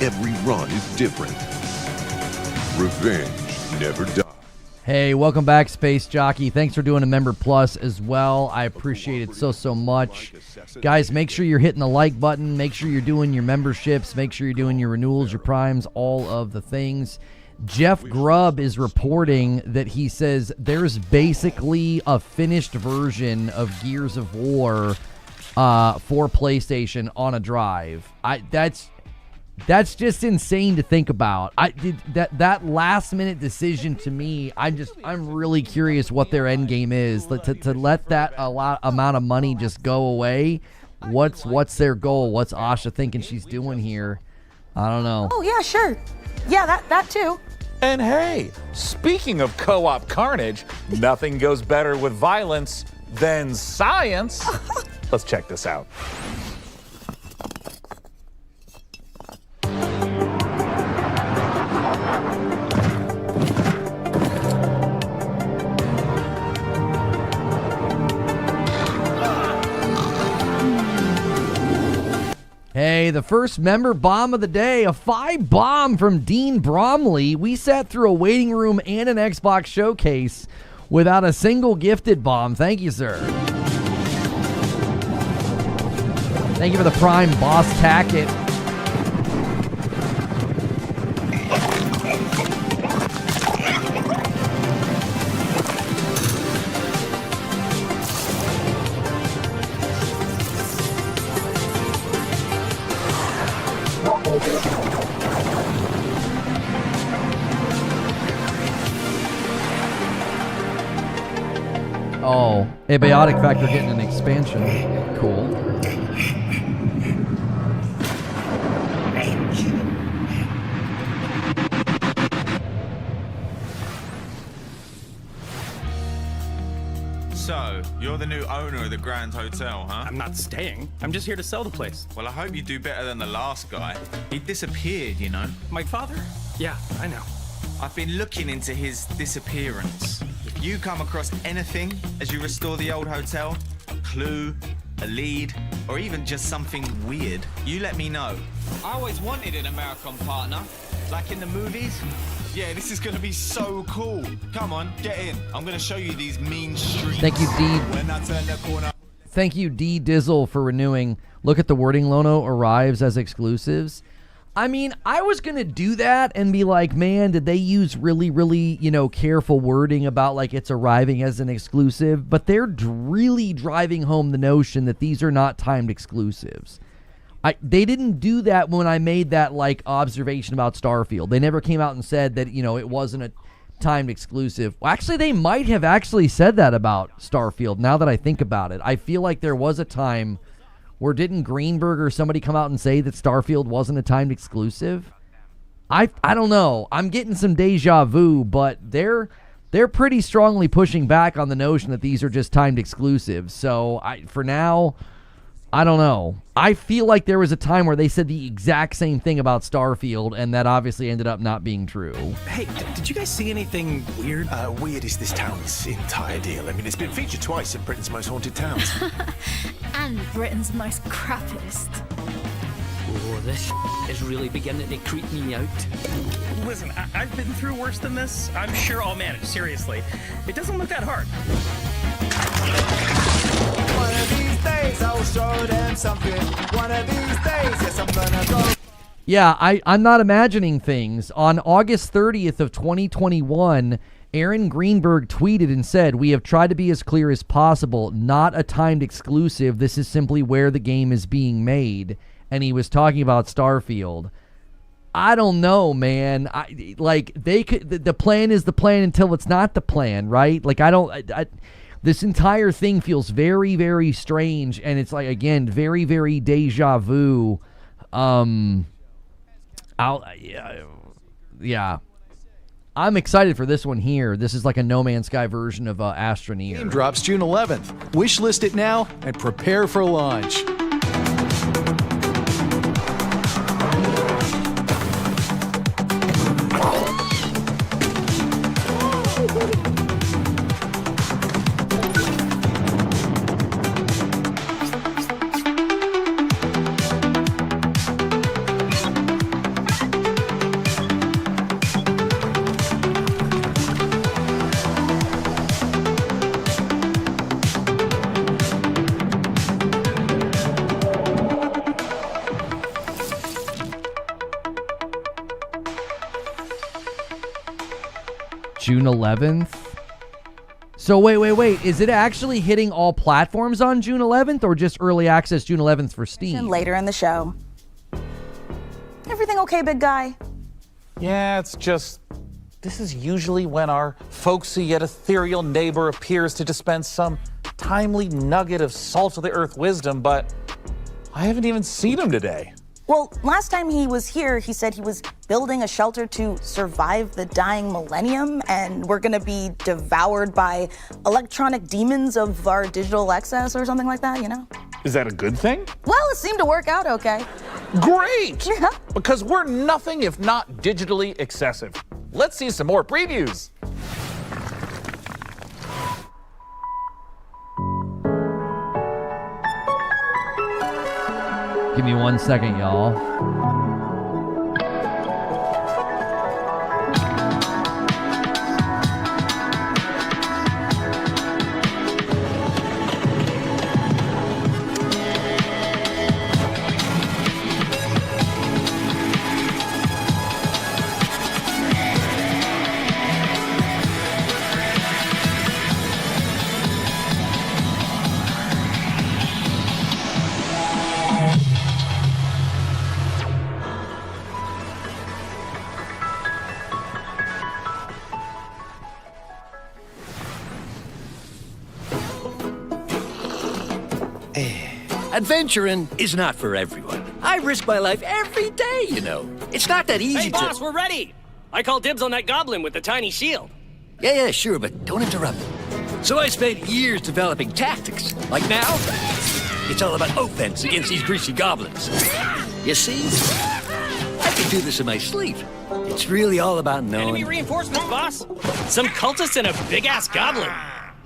[SPEAKER 16] Every run is different. Revenge never dies.
[SPEAKER 1] Hey, welcome back, Space Jockey. Thanks for doing a Member Plus as well. I appreciate it so much. Guys, make sure you're hitting the like button. Make sure you're doing your memberships. Make sure you're doing your renewals, your primes, all of the things. Jeff Grubb is reporting that he says there's basically a finished version of Gears of War for PlayStation on a drive. That's just insane to think about. That last minute decision to me, I'm really curious what their end game is. To let that amount of money just go away. What's their goal? What's Asha thinking she's doing here? I don't know.
[SPEAKER 9] Oh yeah, sure. Yeah, that too.
[SPEAKER 8] And hey, speaking of co-op carnage, nothing goes better with violence than science. Let's check this out.
[SPEAKER 1] Hey, the first member bomb of the day, a 5 bomb from Dean Bromley. We sat through a waiting room and an Xbox showcase without a single gifted bomb. Thank you, sir. Thank you for the Prime Boss Tacket. Oh, abiotic factor getting an expansion. Cool.
[SPEAKER 20] So, you're the new owner of the Grand Hotel, huh?
[SPEAKER 21] I'm not staying. I'm just here to sell the place.
[SPEAKER 20] Well, I hope you do better than the last guy. He disappeared, you know.
[SPEAKER 21] My father? Yeah, I know.
[SPEAKER 20] I've been looking into his disappearance. If you come across anything as you restore the old hotel, a clue, a lead, or even just something weird, you let me know. I always wanted an American partner, like in the movies. Yeah, this is gonna be so cool. Come on, get in. I'm gonna show you these mean streets.
[SPEAKER 1] Thank you, D.
[SPEAKER 20] When I turn the corner.
[SPEAKER 1] Thank you, D Dizzle, for renewing. Look at the wording, Lono arrives as exclusives. I mean, I was going to do that and be like, man, did they use really, really, careful wording about like it's arriving as an exclusive? But they're really driving home the notion that these are not timed exclusives. They didn't do that when I made that like observation about Starfield. They never came out and said that, it wasn't a timed exclusive. Well, actually, they might have actually said that about Starfield now that I think about it. I feel like there was a time where didn't Greenberg or somebody come out and say that Starfield wasn't a timed exclusive? I don't know. I'm getting some deja vu, but they're pretty strongly pushing back on the notion that these are just timed exclusives. So for now, I don't know. I feel like there was a time where they said the exact same thing about Starfield, and that obviously ended up not being true.
[SPEAKER 21] Hey, did you guys see anything weird?
[SPEAKER 22] Weird is this town's entire deal. I mean, it's been featured twice in Britain's Most Haunted Towns.
[SPEAKER 23] And Britain's most crappiest.
[SPEAKER 24] Oh, this is really beginning to creep me out.
[SPEAKER 21] Listen, I've been through worse than this. I'm sure I'll manage, seriously. It doesn't look that hard.
[SPEAKER 11] One of these days I'll show them something. One of these days, yes, I'm gonna go.
[SPEAKER 1] Yeah, I'm not imagining things. On August 30th of 2021, Aaron Greenberg tweeted and said, "We have tried to be as clear as possible. Not a timed exclusive. This is simply where the game is being made." And he was talking about Starfield. I don't know, man. The plan is the plan until it's not the plan, right? Like, this entire thing feels very, very strange, and it's like, again, very, very deja vu. Yeah. I'm excited for this one here. This is like a No Man's Sky version of Astroneer.
[SPEAKER 25] Game drops June 11th. Wishlist it now and prepare for launch.
[SPEAKER 1] June 11th. So wait. Is it actually hitting all platforms on June 11th or just early access June 11th for Steam?
[SPEAKER 9] Later in the show. Everything okay, big guy?
[SPEAKER 8] Yeah, it's just, this is usually when our folksy yet ethereal neighbor appears to dispense some timely nugget of salt of the earth wisdom, but I haven't even seen him today.
[SPEAKER 9] Well, last time he was here, he said he was building a shelter to survive the dying millennium, and we're gonna be devoured by electronic demons of our digital excess or something like that, you know?
[SPEAKER 8] Is that a good thing?
[SPEAKER 9] Well, it seemed to work out okay.
[SPEAKER 8] Great!
[SPEAKER 9] Yeah.
[SPEAKER 8] Because we're nothing if not digitally excessive. Let's see some more previews.
[SPEAKER 1] Give me 1 second, y'all.
[SPEAKER 2] Adventuring is not for everyone. I risk my life every day, you know. It's not that easy
[SPEAKER 24] Hey, boss, we're ready. I call dibs on that goblin with the tiny shield.
[SPEAKER 2] Yeah, sure, but don't interrupt. So I spent years developing tactics. Like now, it's all about offense against these greasy goblins. You see? I can do this in my sleep. It's really all about knowing...
[SPEAKER 24] Enemy reinforcements, boss. Some cultists and a big-ass goblin.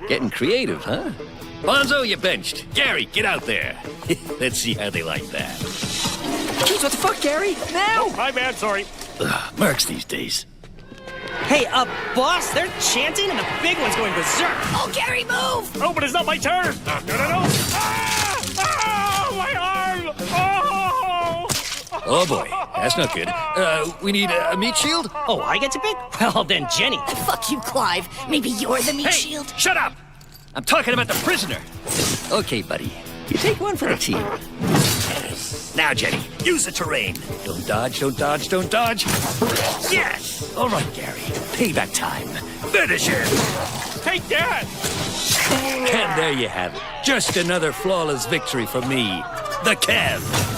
[SPEAKER 2] Getting creative, huh? Bonzo, you benched. Gary, get out there. Let's see how they like that. Jeez, what the fuck, Gary? Now!
[SPEAKER 24] Oh, my bad, sorry.
[SPEAKER 2] Mercs these days.
[SPEAKER 21] Hey, boss, they're chanting and the big one's going berserk.
[SPEAKER 24] Oh, Gary, move! Oh, but it's not my turn. No. Ah! Ah! My arm! Oh!
[SPEAKER 2] Oh boy, that's not good. We need a meat shield?
[SPEAKER 21] Oh, I get to pick? Well, then Jenny.
[SPEAKER 23] Fuck you, Clive. Maybe you're the meat
[SPEAKER 2] Hey,
[SPEAKER 23] shield.
[SPEAKER 2] shut up! I'm talking about the prisoner. Okay, buddy. You take one for the team. Now, Jenny, use the terrain. Don't dodge, don't dodge, don't dodge. Yes! All right, Gary. Payback time. Finish him!
[SPEAKER 24] Hey, Dad!
[SPEAKER 2] And there you have it. Just another flawless victory for me, the Kev.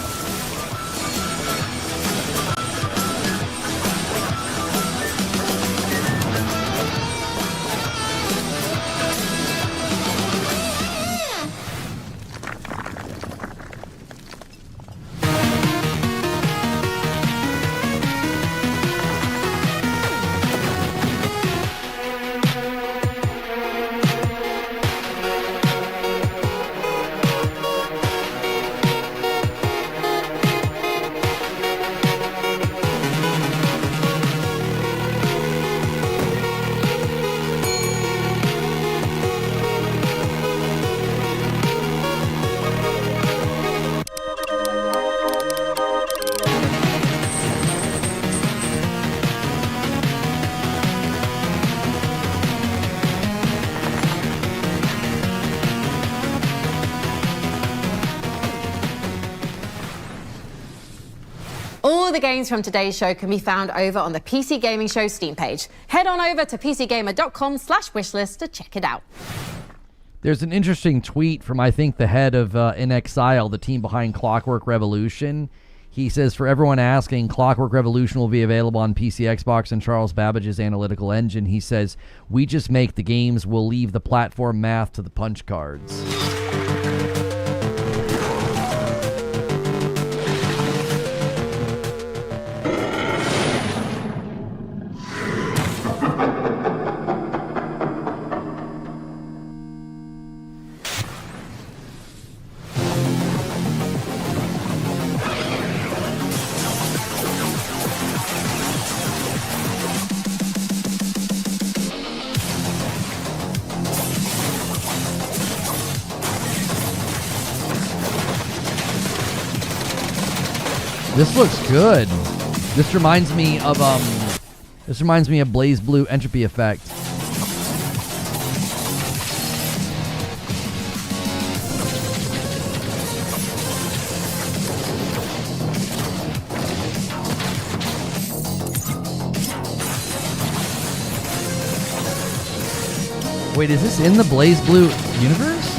[SPEAKER 3] All the games from today's show can be found over on the PC Gaming Show Steam page. Head on over to pcgamer.com/wishlist to check it out.
[SPEAKER 1] There's an interesting tweet from, I think, the head of In Exile, the team behind Clockwork Revolution. He says, for everyone asking, Clockwork Revolution will be available on PC, Xbox, and Charles Babbage's analytical engine. He says, we just make the games. We'll leave the platform math to the punch cards. This looks good. This reminds me of Blaze Blue Entropy Effect. Wait, is this in the Blaze Blue universe?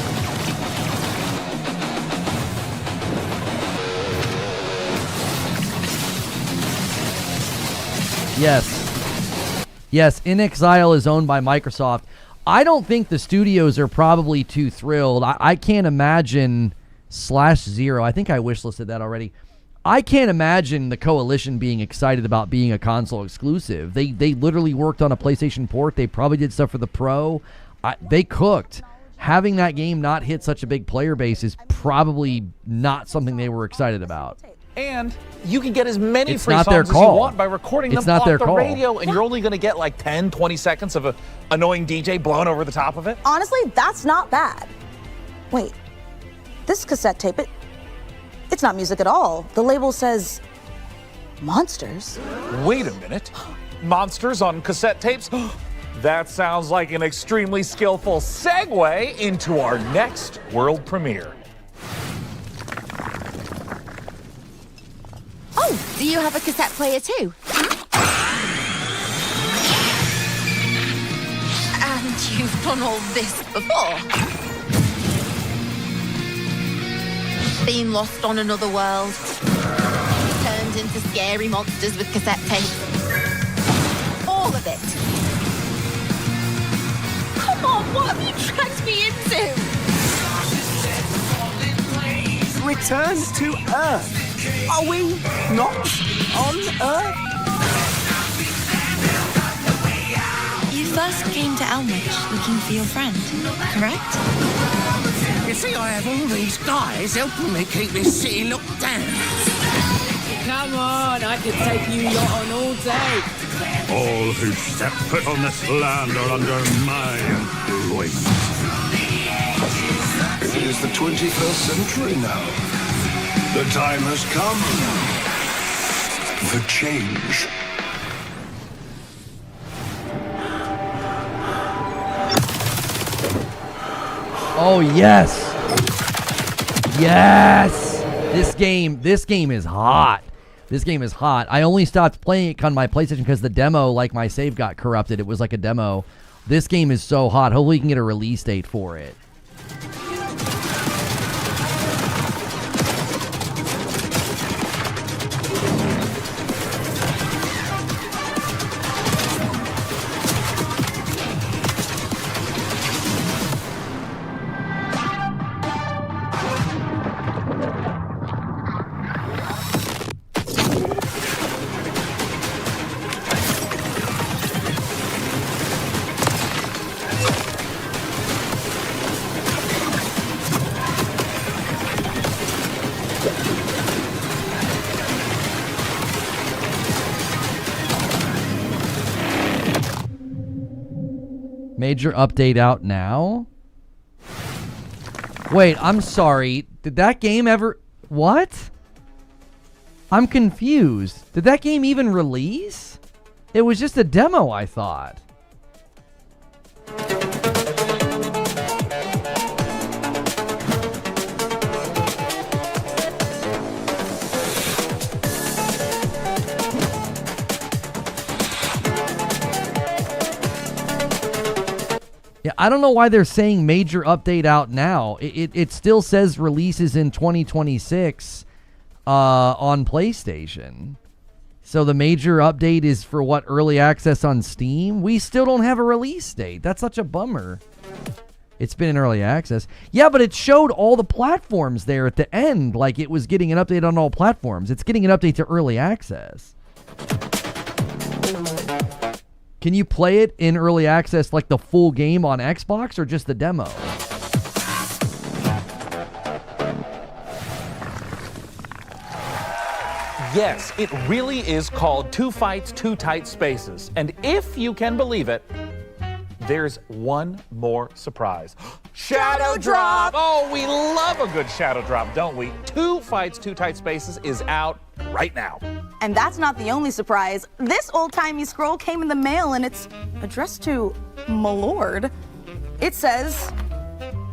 [SPEAKER 1] Yes, In Exile is owned by Microsoft. I don't think the studios are probably too thrilled. I can't imagine /0. I think I wishlisted that already. I can't imagine the Coalition being excited about being a console exclusive. They literally worked on a PlayStation port. They probably did stuff for the Pro. They cooked. Having that game not hit such a big player base is probably not something they were excited about.
[SPEAKER 8] And you can get as many
[SPEAKER 1] It's
[SPEAKER 8] free
[SPEAKER 1] not their
[SPEAKER 8] songs as you
[SPEAKER 1] call.
[SPEAKER 8] want by recording
[SPEAKER 1] It's
[SPEAKER 8] them
[SPEAKER 1] not
[SPEAKER 8] off
[SPEAKER 1] their
[SPEAKER 8] the
[SPEAKER 1] call.
[SPEAKER 8] radio, and you're only going to get like 10, 20 seconds of an annoying DJ blowing over the top of it.
[SPEAKER 9] Honestly, that's not bad. Wait, this cassette tape, it's not music at all. The label says monsters.
[SPEAKER 8] Wait a minute. Monsters on cassette tapes? That sounds like an extremely skillful segue into our next world premiere.
[SPEAKER 23] Oh, do you have a cassette player too? And you've done all this before? Been lost on another world? Turned into scary monsters with cassette tapes? All of it? Come on, what have you dragged me into?
[SPEAKER 22] Return to Earth. Are we not on Earth?
[SPEAKER 23] You first came to Elmwich looking for your friend, correct?
[SPEAKER 24] You see, I have all these guys helping me keep this city locked down.
[SPEAKER 4] Come on, I could take you lot on all day.
[SPEAKER 16] All who step foot on this land are under my influence.
[SPEAKER 6] It is the 21st century now. The time has come for change.
[SPEAKER 1] Oh, yes. Yes. This game is hot. This game is hot. I only stopped playing it on my PlayStation because the demo, like my save got corrupted. It was like a demo. This game is so hot. Hopefully we can get a release date for it. Major update out now? Wait, I'm sorry. Did that game ever... What? I'm confused. Did that game even release? It was just a demo, I thought. Yeah, I don't know why they're saying major update out now. It still says releases in 2026 on PlayStation. So the major update is for what, early access on Steam? We still don't have a release date. That's such a bummer. It's been in early access. Yeah, but it showed all the platforms there at the end, like it was getting an update on all platforms. It's getting an update to early access. Can you play it in early access like the full game on Xbox or just the demo?
[SPEAKER 8] Yes, it really is called Two Fights, Two Tight Spaces. And if you can believe it, there's one more surprise. Shadow Drop! Oh, we love a good Shadow Drop, don't we? Two Fights, Two Tight Spaces is out right now.
[SPEAKER 9] And that's not the only surprise. This old-timey scroll came in the mail and it's addressed to Milord. It says,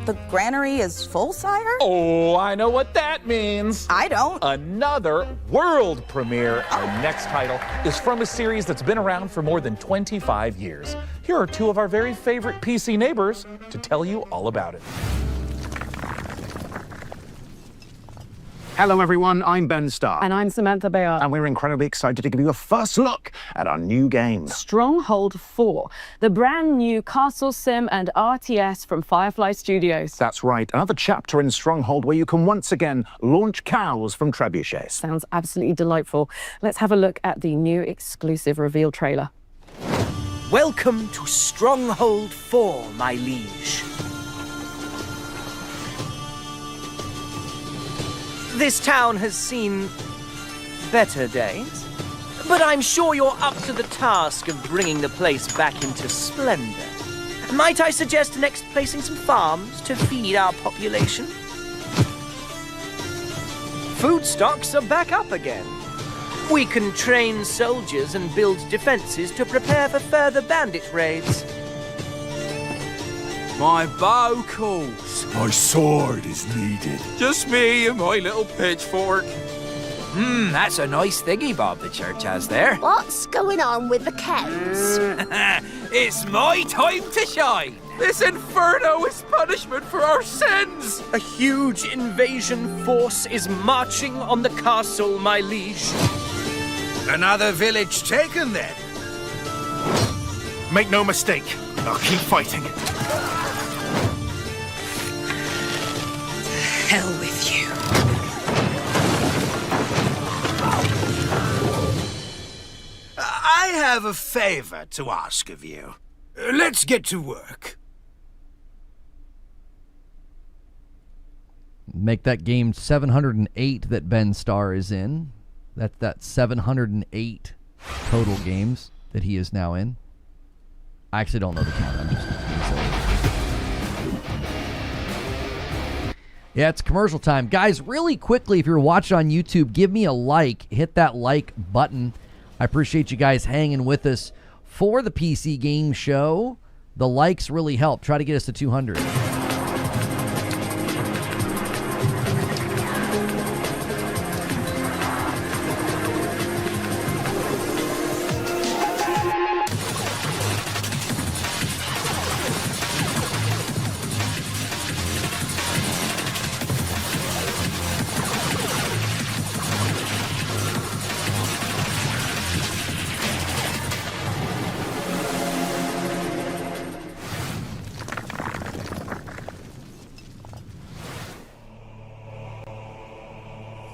[SPEAKER 9] the granary is full, sire?
[SPEAKER 8] Oh, I know what that means.
[SPEAKER 9] I don't.
[SPEAKER 8] Another world premiere. Our next title is from a series that's been around for more than 25 years. Here are two of our very favorite PC neighbors to tell you all about it.
[SPEAKER 7] Hello, everyone. I'm Ben Starr.
[SPEAKER 10] And I'm Samantha Bayard.
[SPEAKER 7] And we're incredibly excited to give you a first look at our new game.
[SPEAKER 10] Stronghold 4, the brand new castle sim and RTS from Firefly Studios.
[SPEAKER 7] That's right. Another chapter in Stronghold where you can once again launch cows from trebuchets.
[SPEAKER 10] Sounds absolutely delightful. Let's have a look at the new exclusive reveal trailer.
[SPEAKER 12] Welcome to Stronghold 4, my liege. This town has seen better days, but I'm sure you're up to the task of bringing the place back into splendor. Might I suggest next placing some farms to feed our population? Food stocks are back up again. We can train soldiers and build defenses to prepare for further bandit raids.
[SPEAKER 13] My bow calls.
[SPEAKER 6] My sword is needed.
[SPEAKER 13] Just me and my little pitchfork.
[SPEAKER 12] That's a nice thingy bob the church has there.
[SPEAKER 23] What's going on with the cows?
[SPEAKER 13] It's my time to shine. This inferno is punishment for our sins.
[SPEAKER 12] A huge invasion force is marching on the castle, my liege.
[SPEAKER 13] Another village taken, then.
[SPEAKER 22] Make no mistake, I'll keep fighting.
[SPEAKER 23] Hell with you.
[SPEAKER 13] I have a favor to ask of you. Let's get to work.
[SPEAKER 1] Make that game 708 that Ben Starr is in. That's 708 total games that he is now in. I actually don't know the count. I'm just gonna say it. Yeah, it's commercial time. Guys, really quickly, if you're watching on YouTube, give me a like. Hit that like button. I appreciate you guys hanging with us for the PC Game Show. The likes really help. Try to get us to 200.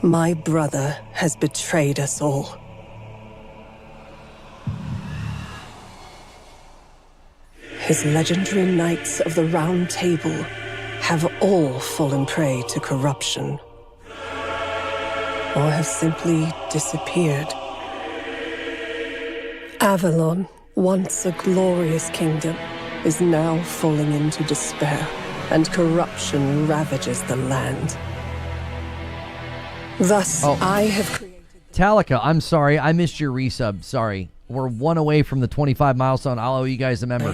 [SPEAKER 14] My brother has betrayed us all. His legendary Knights of the Round Table have all fallen prey to corruption, or have simply disappeared. Avalon, once a glorious kingdom, is now falling into despair, and corruption ravages the land. Thus, I have created...
[SPEAKER 1] Talica, I'm sorry. I missed your resub. Sorry. We're one away from the 25 milestone. I'll owe you guys a member.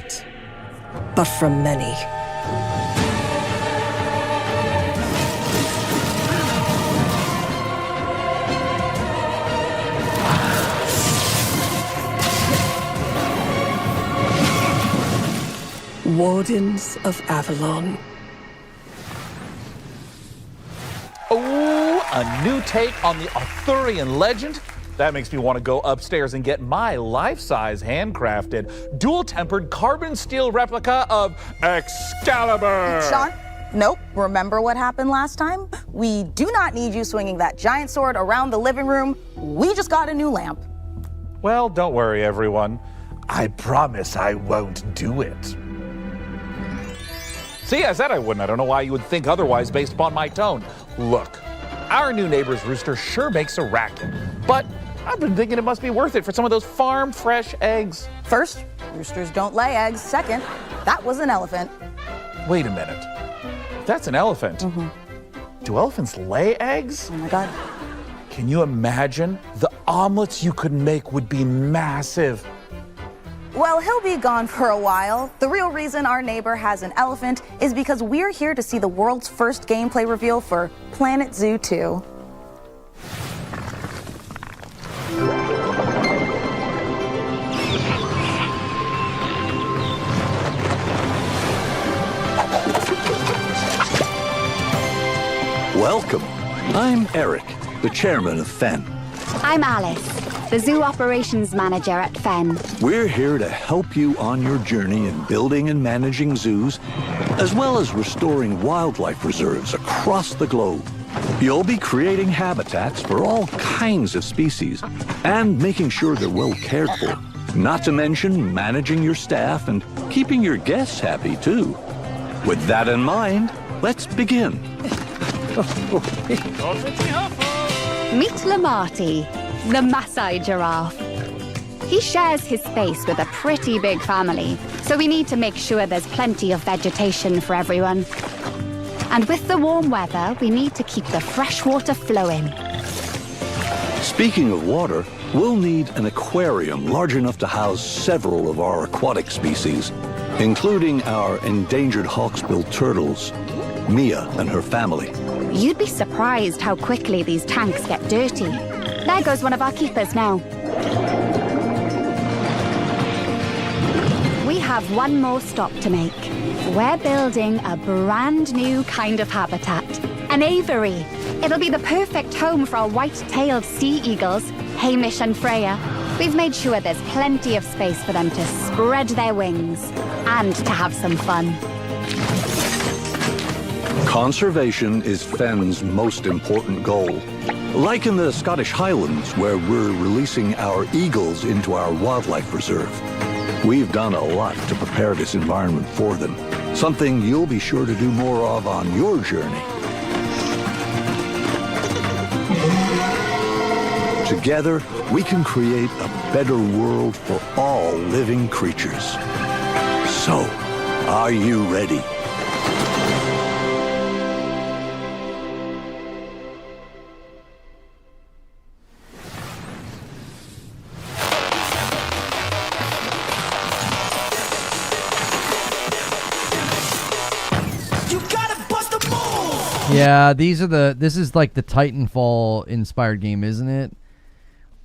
[SPEAKER 14] But from many. Wardens of Avalon.
[SPEAKER 8] Oh, a new take on the Arthurian legend? That makes me want to go upstairs and get my life-size handcrafted, dual-tempered carbon steel replica of Excalibur.
[SPEAKER 9] Sean? Nope. Remember what happened last time? We do not need you swinging that giant sword around the living room. We just got a new lamp.
[SPEAKER 8] Well, don't worry, everyone. I promise I won't do it. See, I said I wouldn't. I don't know why you would think otherwise based upon my tone. Look, our new neighbor's rooster sure makes a racket, but I've been thinking it must be worth it for some of those farm-fresh eggs.
[SPEAKER 9] First, roosters don't lay eggs. Second, that was an elephant.
[SPEAKER 8] Wait a minute. That's an elephant. Do elephants lay eggs?
[SPEAKER 9] Oh my God.
[SPEAKER 8] Can you imagine? The omelets you could make would be massive.
[SPEAKER 9] Well, he'll be gone for a while. The real reason our neighbor has an elephant is because we're here to see the world's first gameplay reveal for Planet Zoo 2.
[SPEAKER 6] Welcome
[SPEAKER 5] I'm Eric, the chairman of Fen.
[SPEAKER 15] I'm Alice, the zoo operations manager at Fen.
[SPEAKER 5] We're here to help you on your journey in building and managing zoos, as well as restoring wildlife reserves across the globe. You'll be creating habitats for all kinds of species and making sure they're well cared for. Not to mention managing your staff and keeping your guests happy, too. With that in mind, let's begin.
[SPEAKER 15] Meet Lamarty, the Maasai giraffe. He shares his space with a pretty big family, so we need to make sure there's plenty of vegetation for everyone. And with the warm weather, we need to keep the fresh water flowing.
[SPEAKER 5] Speaking of water, we'll need an aquarium large enough to house several of our aquatic species, including our endangered hawksbill turtles, Mia and her family.
[SPEAKER 15] You'd be surprised how quickly these tanks get dirty. There goes one of our keepers now. We have one more stop to make. We're building a brand new kind of habitat, an aviary. It'll be the perfect home for our white-tailed sea eagles, Hamish and Freya. We've made sure there's plenty of space for them to spread their wings and to have some fun.
[SPEAKER 5] Conservation is Fen's most important goal. Like in the Scottish Highlands, where we're releasing our eagles into our wildlife reserve. We've done a lot to prepare this environment for them, something you'll be sure to do more of on your journey. Together, we can create a better world for all living creatures. So, are you ready?
[SPEAKER 1] Yeah, this is like the Titanfall inspired game, isn't it?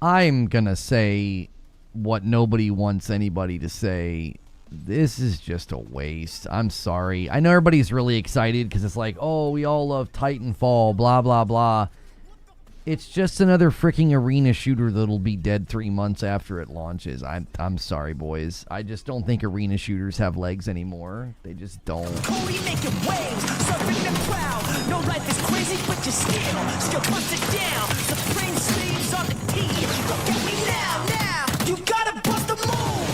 [SPEAKER 1] I'm gonna say what nobody wants anybody to say. This is just a waste. I'm sorry. I know everybody's really excited because it's like, oh, we all love Titanfall, blah, blah, blah. It's just another freaking arena shooter that'll be dead 3 months after it launches. I'm sorry, boys. I just don't think arena shooters have legs anymore. They just don't.
[SPEAKER 11] No life is crazy, but you're still bust it down. Supreme sleeves on the key. Look at me now. You gotta bust the move.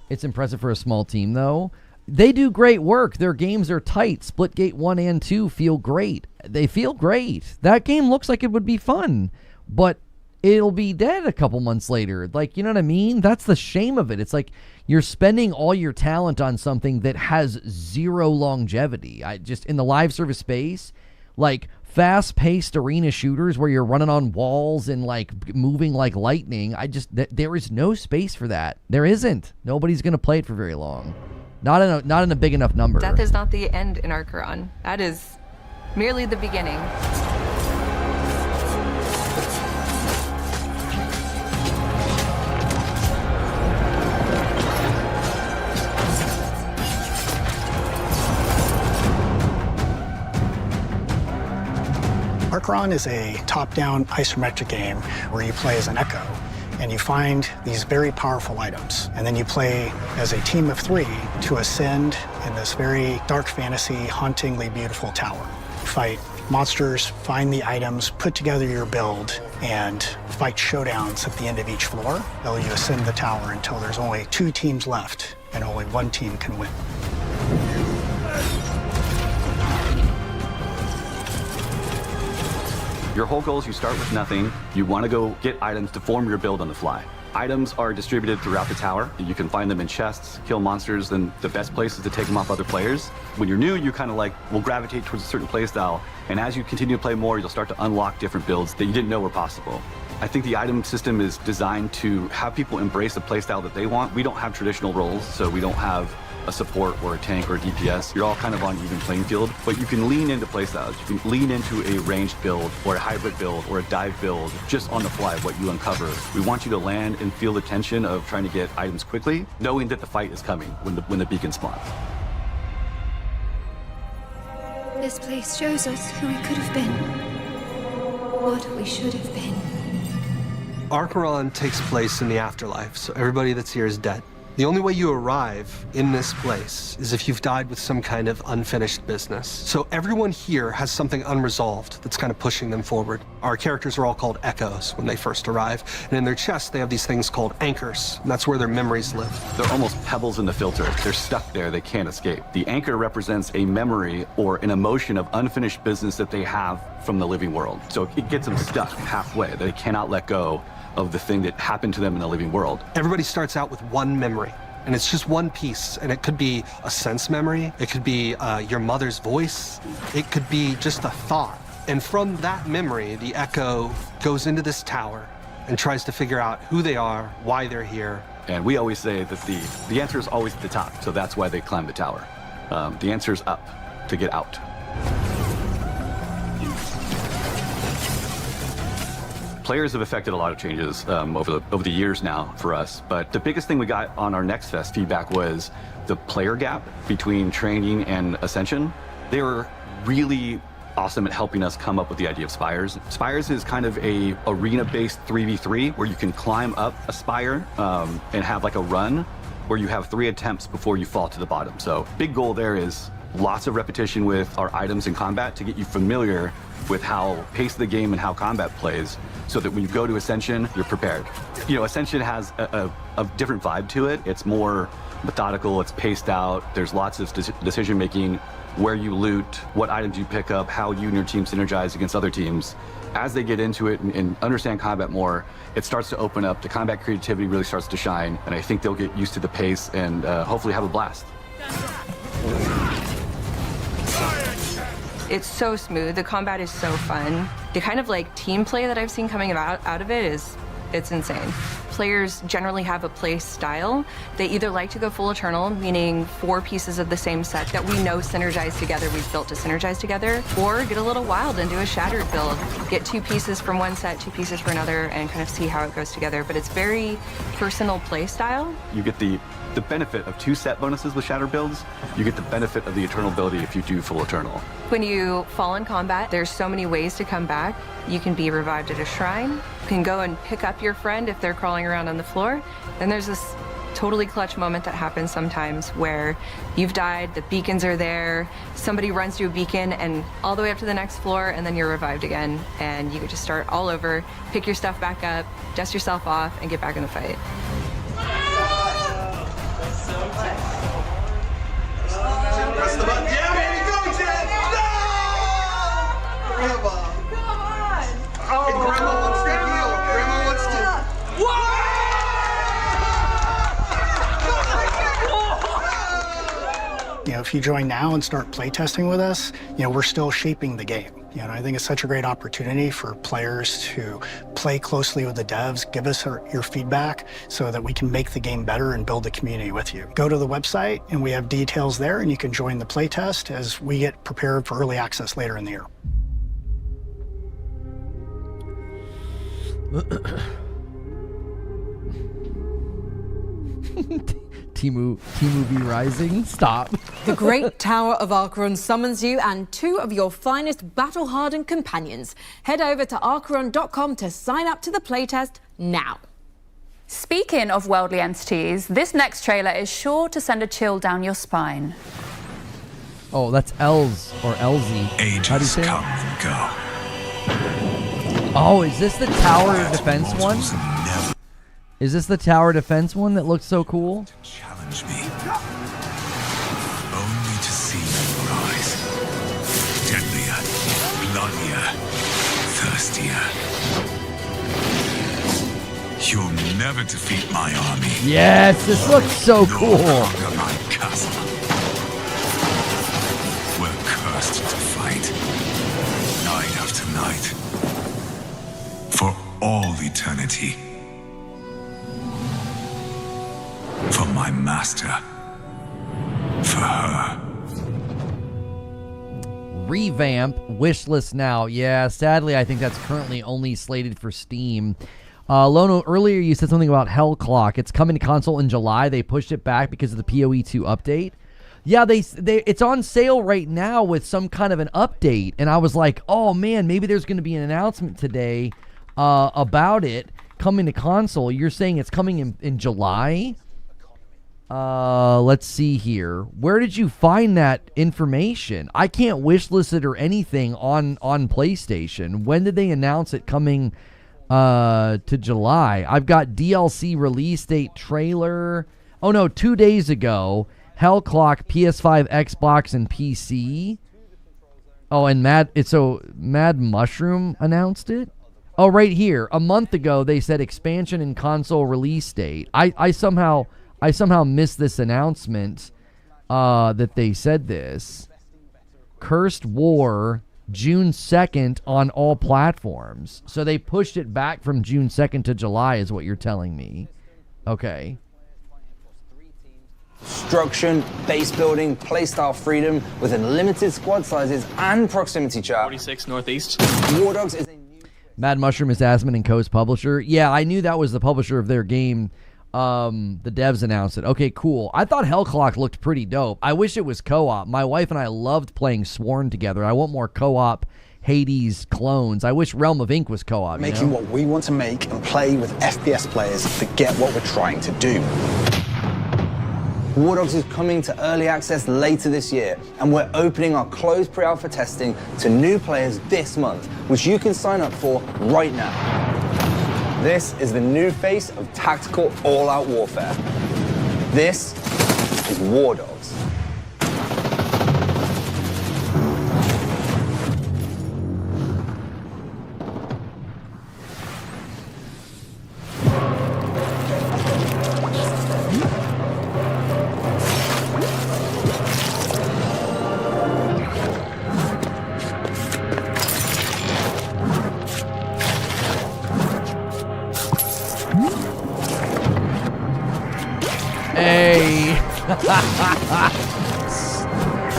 [SPEAKER 1] It's impressive for a small team, though. They do great work. Their games are tight. Splitgate 1 and 2 feel great. They feel great. That game looks like it would be fun, but it'll be dead a couple months later. Like, you know what I mean? That's the shame of it. It's like you're spending all your talent on something that has zero longevity. In the live service space, like fast-paced arena shooters where you're running on walls and like moving like lightning, there is no space for that. There isn't. Nobody's going to play it for very long. Not in a big enough number.
[SPEAKER 17] Death is not the end in Archeron. That is merely the beginning.
[SPEAKER 18] Archeron is a top-down isometric game where you play as an Echo and you find these very powerful items. And then you play as a team of 3 to ascend in this very dark fantasy, hauntingly beautiful tower. Fight monsters, find the items, put together your build, and fight showdowns at the end of each floor. While you ascend the tower until there's only 2 teams left and only 1 team can win.
[SPEAKER 19] Your whole goal is you start with nothing. You want to go get items to form your build on the fly. Items are distributed throughout the tower. You can find them in chests, kill monsters, then the best place is to take them off other players. When you're new, you kind of will gravitate towards a certain play style, and as you continue to play more, you'll start to unlock different builds that you didn't know were possible. I think the item system is designed to have people embrace the play style that they want. We don't have traditional roles, so we don't have a support or a tank or a DPS. You're all kind of on even playing field, but you can lean into playstyles. You can lean into a ranged build or a hybrid build or a dive build just on the fly, what you uncover. We want you to land and feel the tension of trying to get items quickly, knowing that the fight is coming when the beacon spawns.
[SPEAKER 2] This place shows us who we could have been. What we should have been.
[SPEAKER 3] Acheron takes place in the afterlife, so everybody that's here is dead. The only way you arrive in this place is if you've died with some kind of unfinished business. So everyone here has something unresolved that's kind of pushing them forward. Our characters are all called echoes when they first arrive, and in their chests they have these things called anchors, and that's where their memories live.
[SPEAKER 19] They're almost pebbles in the filter. They're stuck there, they can't escape. The anchor represents a memory or an emotion of unfinished business that they have from the living world. So it gets them stuck halfway. They cannot let go of the thing that happened to them in the living world.
[SPEAKER 3] Everybody starts out with one memory, and it's just one piece, and it could be a sense memory, it could be your mother's voice, it could be just a thought. And from that memory, the echo goes into this tower and tries to figure out who they are, why they're here.
[SPEAKER 19] And we always say that the answer is always at the top, so that's why they climb the tower. The answer is up, to get out. Players have affected a lot of changes over the years now for us, but the biggest thing we got on our Next Fest feedback was the player gap between training and Ascension. They were really awesome at helping us come up with the idea of Spires. Spires is kind of a arena-based 3v3 where you can climb up a spire and have like a run where you have 3 attempts before you fall to the bottom. So big goal there is lots of repetition with our items in combat to get you familiar with how pace of the game and how combat plays, so that when you go to Ascension, you're prepared. You know, Ascension has a different vibe to it. It's more methodical, it's paced out, there's lots of decision making, where you loot, what items you pick up, how you and your team synergize against other teams. As they get into it and understand combat more, it starts to open up, the combat creativity really starts to shine, and I think they'll get used to the pace and hopefully have a blast.
[SPEAKER 17] It's so smooth. The combat is so fun. The kind of like team play that I've seen coming out of it it's insane. Players generally have a play style. They either like to go full Eternal, meaning 4 pieces of the same set that we know synergize together, we've built to synergize together, or get a little wild and do a Shattered build. Get 2 pieces from one set, 2 pieces for another, and kind of see how it goes together. But it's very personal play style.
[SPEAKER 19] You get the benefit of 2 set bonuses with Shatter builds. You get the benefit of the Eternal ability if you do full Eternal.
[SPEAKER 17] When you fall in combat, there's so many ways to come back. You can be revived at a shrine. You can go and pick up your friend if they're crawling around on the floor. Then there's this totally clutch moment that happens sometimes where you've died, the beacons are there, somebody runs to a beacon and all the way up to the next floor, and then you're revived again, and you get to start all over, pick your stuff back up, dust yourself off, and get back in the fight.
[SPEAKER 11] Press the button. Yeah, baby, go, Jen! No! Grandma. Come on! Oh, and Grandma wants to heal. Grandma wants to...
[SPEAKER 18] You know, if you join now and start playtesting with us, you know, we're still shaping the game. You know, I think it's such a great opportunity for players to play closely with the devs, give us your feedback so that we can make the game better and build the community with you. Go to the website and we have details there, and you can join the playtest as we get prepared for early access later in the year.
[SPEAKER 1] T-Movie Rising. Stop.
[SPEAKER 20] The Great Tower of Acheron summons you and 2 of your finest battle-hardened companions. Head over to Acheron.com to sign up to the playtest now.
[SPEAKER 21] Speaking of worldly entities, this next trailer is sure to send a chill down your spine.
[SPEAKER 1] Oh, that's Els or Elzy.
[SPEAKER 6] Ages come and go.
[SPEAKER 1] Oh, is this the tower defense one? Is this the tower defense one that looks so cool?
[SPEAKER 6] Challenge me. Only to see you rise. Deadlier, bloodier, thirstier. You'll never defeat my army.
[SPEAKER 1] Yes, this looks so cool.
[SPEAKER 6] Conquer my castle. We're cursed to fight. Night after night. For all eternity. For my master. For her.
[SPEAKER 1] Revamp, wishlist now. Yeah, sadly, I think that's currently only slated for Steam. Lono, earlier you said something about Hell Clock. It's coming to console in July. They pushed it back because of the PoE 2 update. Yeah, it's on sale right now with some kind of an update, and I was like, oh man, maybe there's going to be an announcement today about it coming to console. You're saying it's coming in July? Let's see here. Where did you find that information? I can't wishlist it or anything on PlayStation. When did they announce it coming to July? I've got DLC release date trailer. Oh no, 2 days ago. Hellclock, PS5, Xbox, and PC. Oh, and Mad Mushroom announced it. Oh, right here. A month ago, they said expansion and console release date. I somehow missed this announcement that they said this. Cursed War, June 2nd on all platforms. So they pushed it back from June 2nd to July is what you're telling me. Okay.
[SPEAKER 4] Construction, base building, playstyle freedom with unlimited squad sizes and proximity chat.
[SPEAKER 7] 46 Northeast.
[SPEAKER 4] War Dogs is a
[SPEAKER 1] Mad Mushroom is Asmon and Co.'s publisher. Yeah, I knew that was the publisher of their game. The devs announced it. Okay, cool. I thought Hellclock looked pretty dope. I wish it was co-op. My wife and I loved playing Sworn together. I want more co-op Hades clones. I wish Realm of Ink was co-op.
[SPEAKER 16] Making what we want to make and play with FPS players that get what we're trying to do.
[SPEAKER 4] War Dogs is coming to early access later this year, and we're opening our closed pre-alpha testing to new players this month, which you can sign up for right now. This is the new face of tactical all-out warfare. This is War Dogs.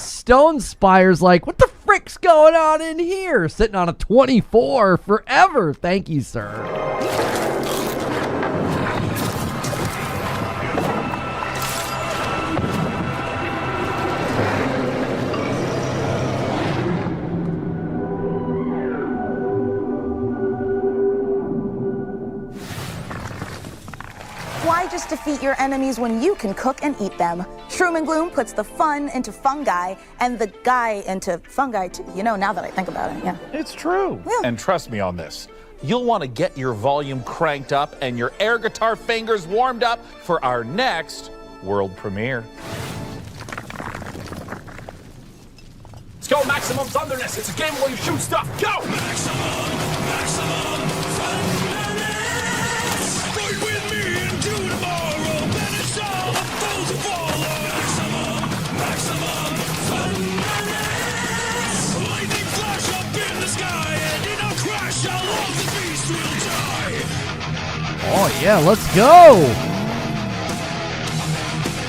[SPEAKER 1] Stone Spire's like, what the frick's going on in here? Sitting on a 24 forever. Thank you, sir.
[SPEAKER 9] Why just defeat your enemies when you can cook and eat them? Shroom and Gloom puts the fun into fungi and the guy into fungi too. You know, now that I think about it, yeah.
[SPEAKER 8] It's true.
[SPEAKER 9] Yeah.
[SPEAKER 8] And trust me on this. You'll want to get your volume cranked up and your air guitar fingers warmed up for our next world premiere.
[SPEAKER 13] Let's go, Maximum Thunderness. It's a game where you shoot stuff. Go!
[SPEAKER 6] Maximum Thunderness. Fight with me into tomorrow. Banish all the foes who follow. Maximum Thunderness. Lightning flash up in the sky, and in a crash, all of the beasts will die.
[SPEAKER 1] Oh, yeah, let's go.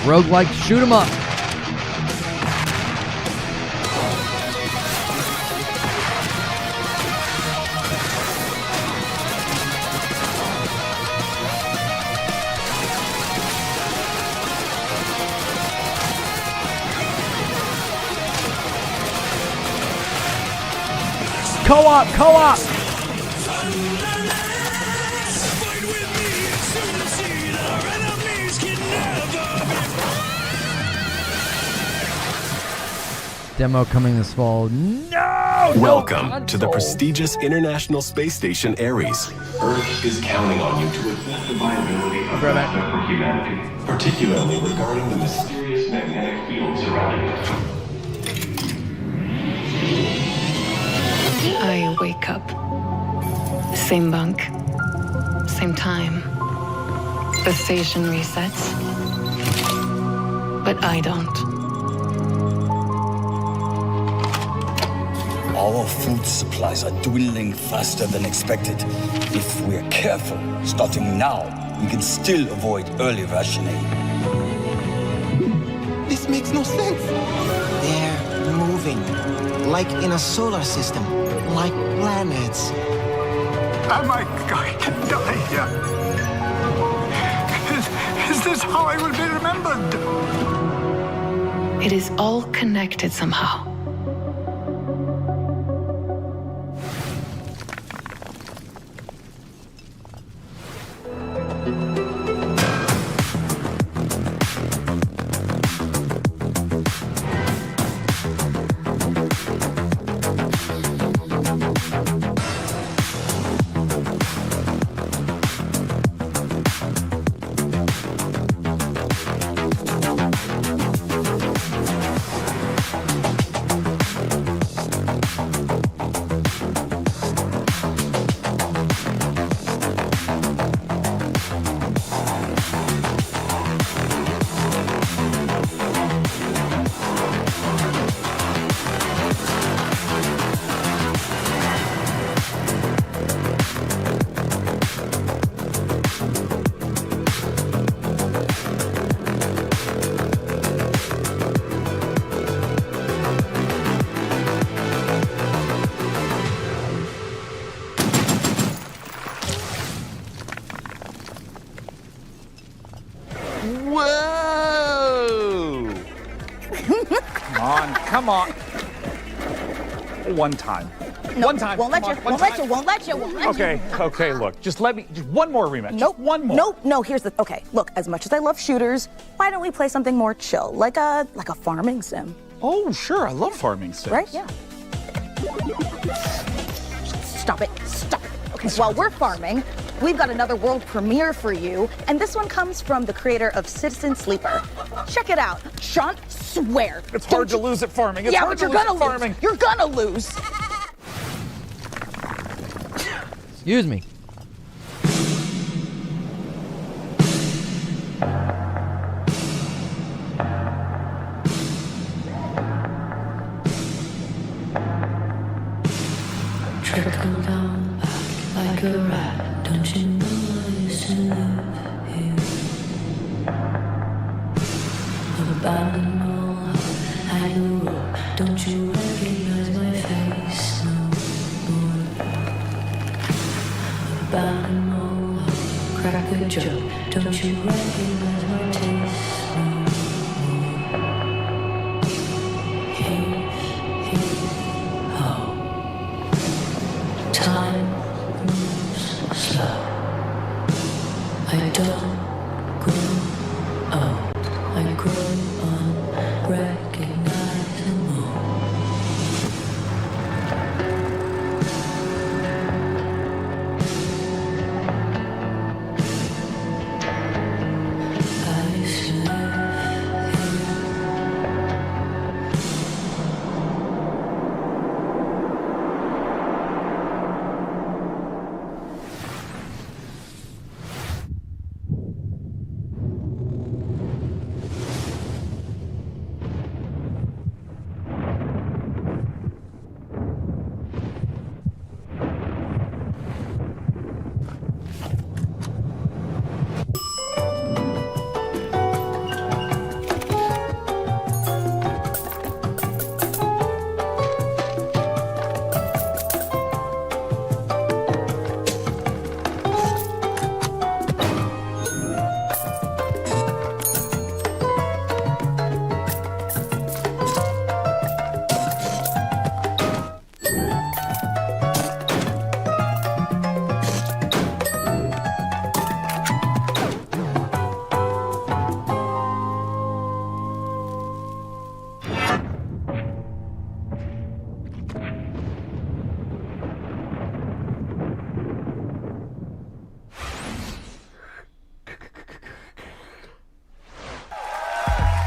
[SPEAKER 1] Roguelike shoot 'em up. Co-op, co-op. Demo coming this fall. No!
[SPEAKER 24] Welcome to the prestigious International Space Station Ares.
[SPEAKER 25] Earth is counting on you to assess the viability of Raptor for humanity, particularly regarding the mysterious magnetic field surrounding it.
[SPEAKER 26] I wake up. Same bunk. Same time. The station resets. But I don't.
[SPEAKER 27] Our food supplies are dwindling faster than expected. If we're careful, starting now, we can still avoid early rationing.
[SPEAKER 28] This makes no sense. They're moving, like in a solar system, like planets.
[SPEAKER 6] Am I going to die here? Is this how I will be remembered?
[SPEAKER 26] It is all connected somehow.
[SPEAKER 8] Whoa! Come on. One time.
[SPEAKER 9] No,
[SPEAKER 8] one time.
[SPEAKER 9] Won't let you.
[SPEAKER 8] Okay, look. Just one more rematch.
[SPEAKER 9] Nope.
[SPEAKER 8] One more.
[SPEAKER 9] No, here's the, okay, look, as much as I love shooters, why don't we play something more chill, like a farming sim?
[SPEAKER 8] Oh, sure, I love farming sims.
[SPEAKER 9] Right, yeah. Stop it. Okay, while we're farming, we've got another world premiere for you, and this one comes from the creator of Citizen Sleeper. Check it out. Sean, swear.
[SPEAKER 8] It's hard to lose at farming. It's
[SPEAKER 9] yeah,
[SPEAKER 8] hard
[SPEAKER 9] but
[SPEAKER 8] to
[SPEAKER 9] you're
[SPEAKER 8] lose
[SPEAKER 9] gonna
[SPEAKER 8] at farming.
[SPEAKER 9] lose. You're gonna lose.
[SPEAKER 1] Excuse me.
[SPEAKER 26] Trickle down back like a rat. Don't you know I used to live here? Abandoned all hang a rope. Don't you recognize my face no more? Abandoned all crack a joke. Don't you recognize my taste no more? Heave, ho. Time moves slow. I don't grow old. I grow unrecognizable. I used to live here.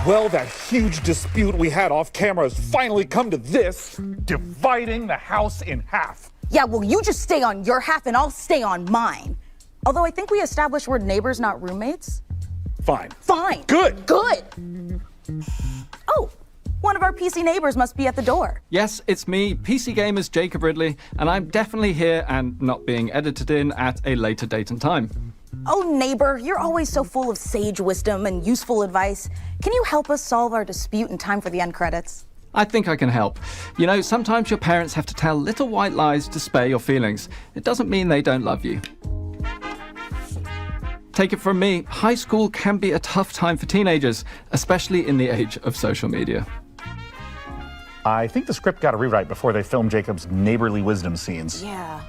[SPEAKER 8] Well, that huge dispute we had off camera has finally come to this, dividing the house in half.
[SPEAKER 9] Yeah, well, you just stay on your half and I'll stay on mine. Although I think we established we're neighbors, not roommates.
[SPEAKER 8] Fine.
[SPEAKER 9] Fine.
[SPEAKER 8] Good.
[SPEAKER 9] Oh, one of our PC neighbors must be at the door.
[SPEAKER 5] Yes, it's me, PC Gamer's Jacob Ridley, and I'm definitely here and not being edited in at a later date and time.
[SPEAKER 9] Oh, neighbor, you're always so full of sage wisdom and useful advice. Can you help us solve our dispute in time for the end credits?
[SPEAKER 5] I think I can help. You know, sometimes your parents have to tell little white lies to spare your feelings. It doesn't mean they don't love you. take it from me, high school can be a tough time for teenagers, especially in the age of social media.
[SPEAKER 8] I think the script got a rewrite before they filmed Jacob's neighborly wisdom scenes.
[SPEAKER 9] Yeah.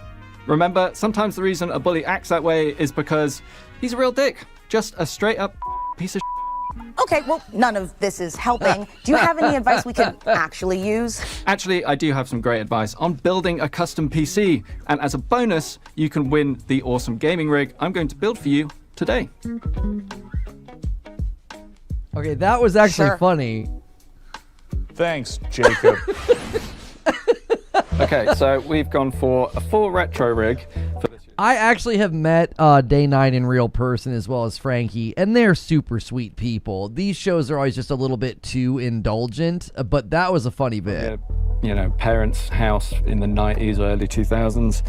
[SPEAKER 5] Remember, sometimes the reason a bully acts that way is because he's a real dick. Just a straight-up piece of
[SPEAKER 9] Okay, well, none of this is helping. Do you have any advice we can actually use?
[SPEAKER 5] Actually, I do have some great advice on building a custom PC. And as a bonus, you can win the awesome gaming rig I'm going to build for you today.
[SPEAKER 1] Okay, that was actually funny.
[SPEAKER 8] Thanks, Jacob.
[SPEAKER 5] Okay, so we've gone for a full retro rig for this.
[SPEAKER 1] I actually have met Day 9 in real person as well as Frankie, and they're super sweet people. These shows are always just a little bit too indulgent, but that was a funny bit.
[SPEAKER 5] You know, parents' house in the 90s, early 2000s.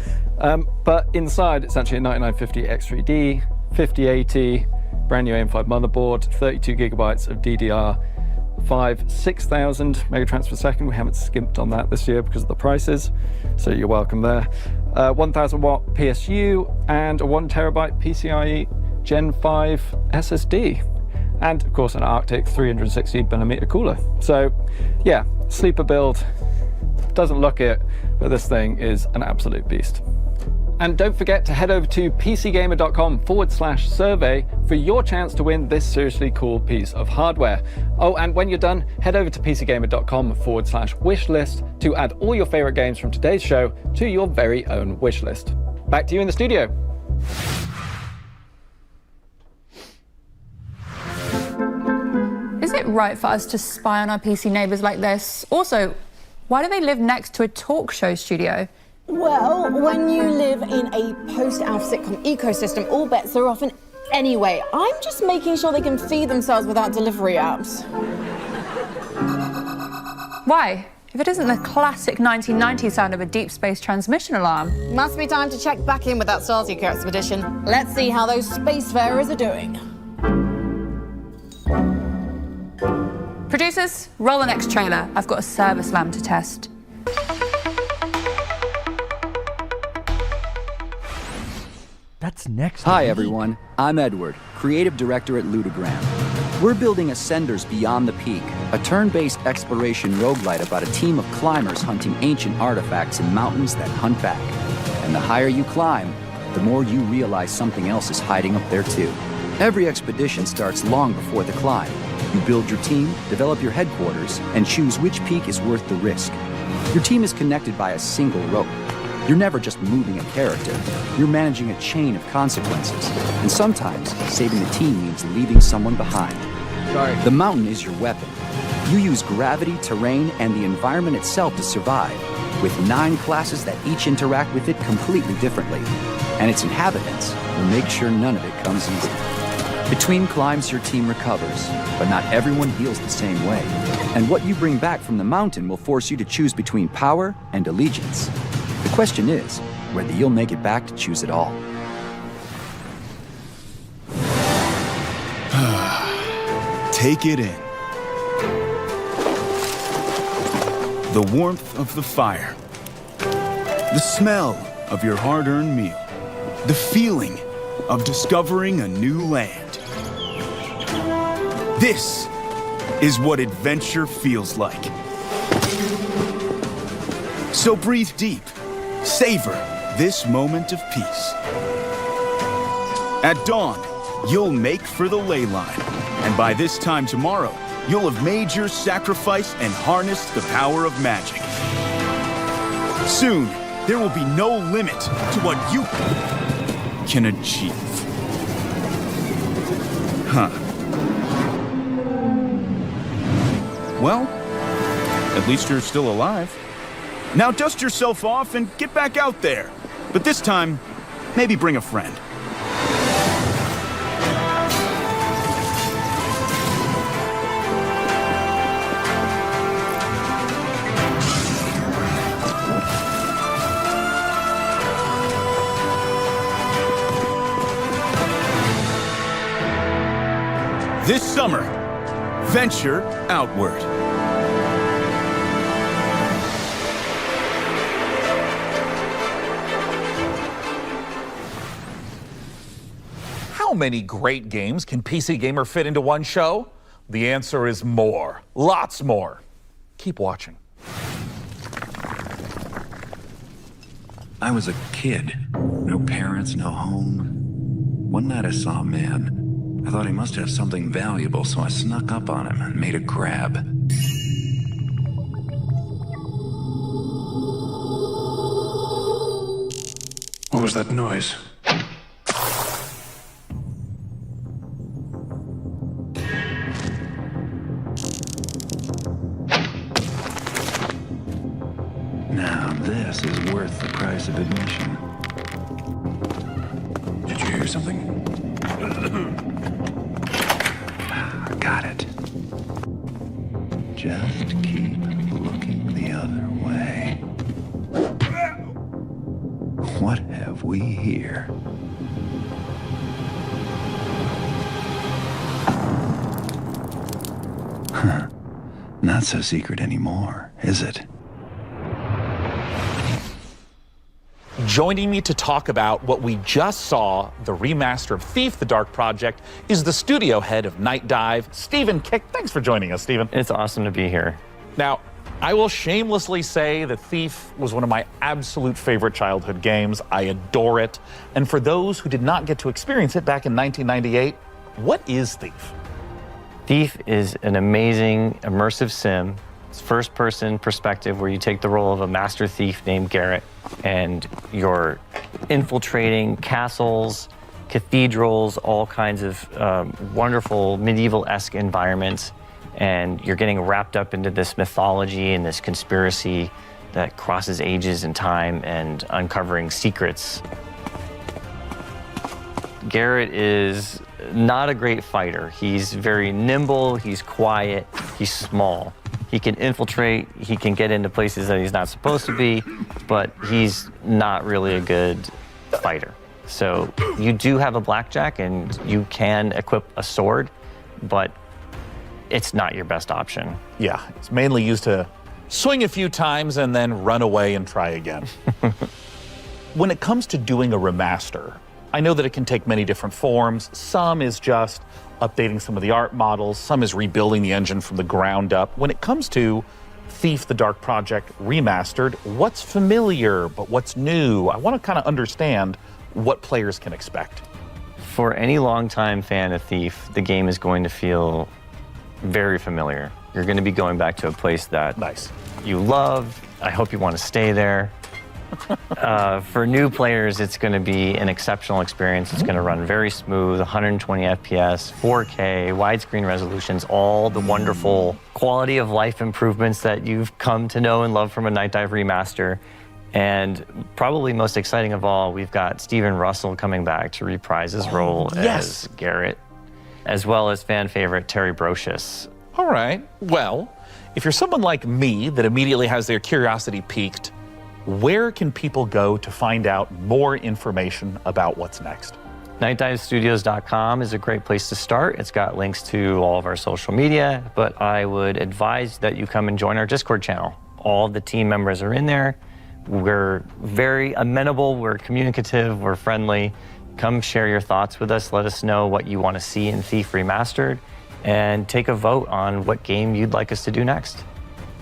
[SPEAKER 5] But inside, it's actually a 9950 X3D, 5080, brand new AM5 motherboard, 32 gigabytes of DDR5, 6,000 megatransfers per second. We haven't skimped on that this year because of the prices, so you're welcome there. 1000 watt PSU and a 1 terabyte PCIe Gen 5 SSD. And of course an Arctic 360mm cooler. So yeah, sleeper build. Doesn't look it, but this thing is an absolute beast. And don't forget to head over to pcgamer.com/survey for your chance to win this seriously cool piece of hardware. Oh, and when you're done, head over to pcgamer.com/wishlist to add all your favorite games from today's show to your very own wish list. Back to you in the studio.
[SPEAKER 21] Is it right for us to spy on our PC neighbours like this? Also, why do they live next to a talk show studio?
[SPEAKER 20] Well, when you live in a post-Alf sitcom ecosystem, all bets are off. And anyway, I'm just making sure they can feed themselves without delivery apps.
[SPEAKER 21] Why? If it isn't the classic 1990s sound of a deep space transmission alarm.
[SPEAKER 20] Must be time to check back in with that Starseeker expedition. Let's see how those spacefarers are doing.
[SPEAKER 21] Producers, roll the next trailer. I've got a service lamp to test.
[SPEAKER 1] That's next.
[SPEAKER 2] Hi, everyone. I'm Edward, creative director at Ludogram. We're building Ascenders Beyond the Peak, a turn-based exploration roguelite about a team of climbers hunting ancient artifacts in mountains that hunt back. And the higher you climb, the more you realize something else is hiding up there too. Every expedition starts long before the climb. You build your team, develop your headquarters, and choose which peak is worth the risk. Your team is connected by a single rope. You're never just moving a character. You're managing a chain of consequences. And sometimes, saving the team means leaving someone behind.
[SPEAKER 1] Sorry.
[SPEAKER 2] The mountain is your weapon. You use gravity, terrain, and the environment itself to survive, with 9 classes that each interact with it completely differently. And its inhabitants will make sure none of it comes easy. Between climbs, your team recovers, but not everyone heals the same way. And what you bring back from the mountain will force you to choose between power and allegiance. The question is whether you'll make it back to choose it all.
[SPEAKER 7] Take it in. The warmth of the fire. The smell of your hard-earned meal. The feeling of discovering a new land. This is what adventure feels like. So breathe deep. Savor this moment of peace. At dawn, you'll make for the ley line. And by this time tomorrow, you'll have made your sacrifice and harnessed the power of magic. Soon, there will be no limit to what you can achieve. Huh. Well, at least you're still alive. Now dust yourself off and get back out there. But this time, maybe bring a friend. This summer, venture outward.
[SPEAKER 8] How many great games can PC Gamer fit into one show? The answer is more. Lots more. Keep watching.
[SPEAKER 3] I was a kid. No parents, no home. One night I saw a man. I thought he must have something valuable, so I snuck up on him and made a grab.
[SPEAKER 6] What was that noise?
[SPEAKER 3] Now this is worth the price of admission.
[SPEAKER 6] Did you hear something?
[SPEAKER 3] Got it. Just keep looking the other way. What have we here? Huh. Not so secret anymore, is it?
[SPEAKER 8] Joining me to talk about what we just saw, the remaster of Thief: The Dark Project, is the studio head of Night Dive, Stephen Kick. Thanks for joining us, Stephen.
[SPEAKER 10] It's awesome to be here.
[SPEAKER 8] Now, I will shamelessly say that Thief was one of my absolute favorite childhood games. I adore it. And for those who did not get to experience it back in 1998, what is Thief?
[SPEAKER 10] Thief is an amazing immersive sim. It's first-person perspective where you take the role of a master thief named Garrett, and you're infiltrating castles, cathedrals, all kinds of wonderful medieval-esque environments, and you're getting wrapped up into this mythology and this conspiracy that crosses ages and time and uncovering secrets. Garrett is not a great fighter. He's very nimble, he's quiet, he's small. He can infiltrate, he can get into places that he's not supposed to be, but he's not really a good fighter. So you do have a blackjack and you can equip a sword, but it's not your best option.
[SPEAKER 8] Yeah, it's mainly used to swing a few times and then run away and try again. When it comes to doing a remaster, I know that it can take many different forms. Some is just updating some of the art models, some is rebuilding the engine from the ground up. When it comes to Thief: The Dark Project Remastered, what's familiar but what's new? I want to kind of understand what players can expect.
[SPEAKER 10] For any longtime fan of Thief, the game is going to feel very familiar. You're going to be going back to a place that you love. I hope you want to stay there. For new players, it's going to be an exceptional experience. It's going to run very smooth, 120 FPS, 4K, widescreen resolutions, all the wonderful quality of life improvements that you've come to know and love from a Night Dive remaster. And probably most exciting of all, we've got Steven Russell coming back to reprise his role as Garrett, as well as fan favorite Terry Brocious.
[SPEAKER 8] All right, well, if you're someone like me that immediately has their curiosity piqued, where can people go to find out more information about what's next?
[SPEAKER 10] NightDiveStudios.com is a great place to start. It's got links to all of our social media, but I would advise that you come and join our Discord channel. All of the team members are in there. We're very amenable, we're communicative, we're friendly. Come share your thoughts with us. Let us know what you want to see in Thief Remastered, and take a vote on what game you'd like us to do next.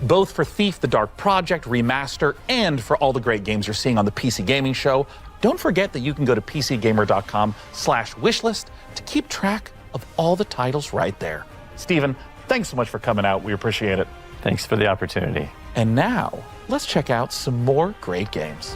[SPEAKER 8] Both for Thief: The Dark Project Remaster and for all the great games you're seeing on the PC Gaming Show, don't forget that you can go to PCGamer.com/wishlist to keep track of all the titles right there. Stephen, thanks so much for coming out. We appreciate it.
[SPEAKER 10] Thanks for the opportunity.
[SPEAKER 8] And now, let's check out some more great games.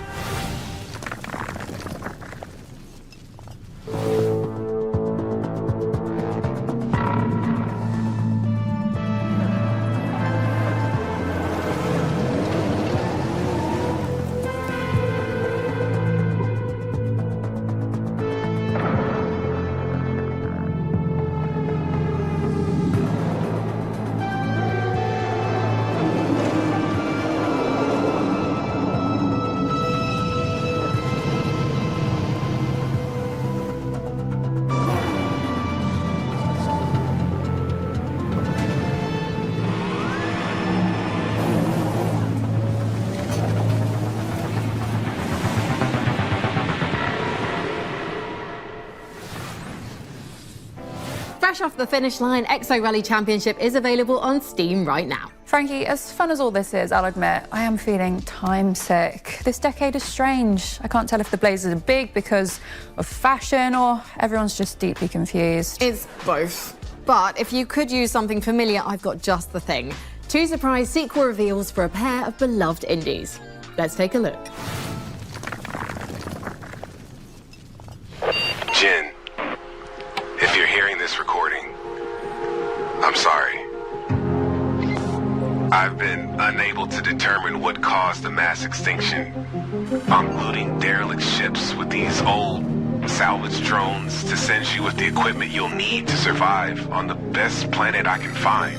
[SPEAKER 20] Fresh off the finish line, Exo Rally Championship is available on Steam right now.
[SPEAKER 21] Frankie, as fun as all this is, I'll admit, I am feeling time sick. This decade is strange. I can't tell if the blazers are big because of fashion or everyone's just deeply confused.
[SPEAKER 20] It's both. But if you could use something familiar, I've got just the thing. 2 surprise sequel reveals for a pair of beloved indies. Let's take a look.
[SPEAKER 11] Jen, if you're hearing this recording, I'm sorry. I've been unable to determine what caused the mass extinction. I'm looting derelict ships with these old salvage drones to send you with the equipment you'll need to survive on the best planet I can find.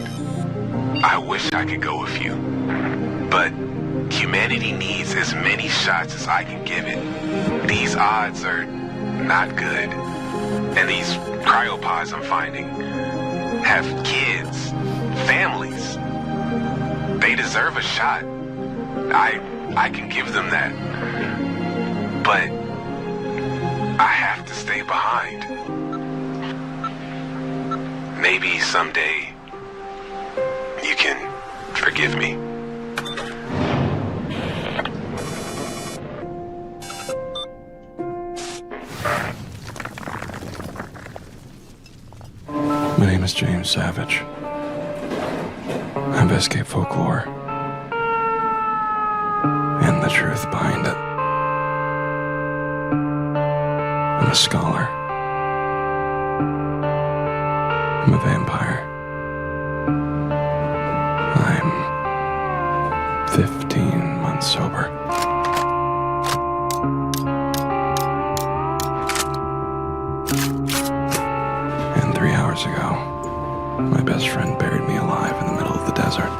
[SPEAKER 11] I wish I could go with you, but humanity needs as many shots as I can give it. These odds are not good. And these cryopods I'm finding have kids, families. They deserve a shot. I can give them that. But I have to stay behind. Maybe someday you can forgive me.
[SPEAKER 12] My name is James Savage. I investigate folklore and the truth behind it. I'm a scholar. I'm a vampire. I'm 15 months sober. And 3 hours ago, my best friend buried me alive in the middle of the desert.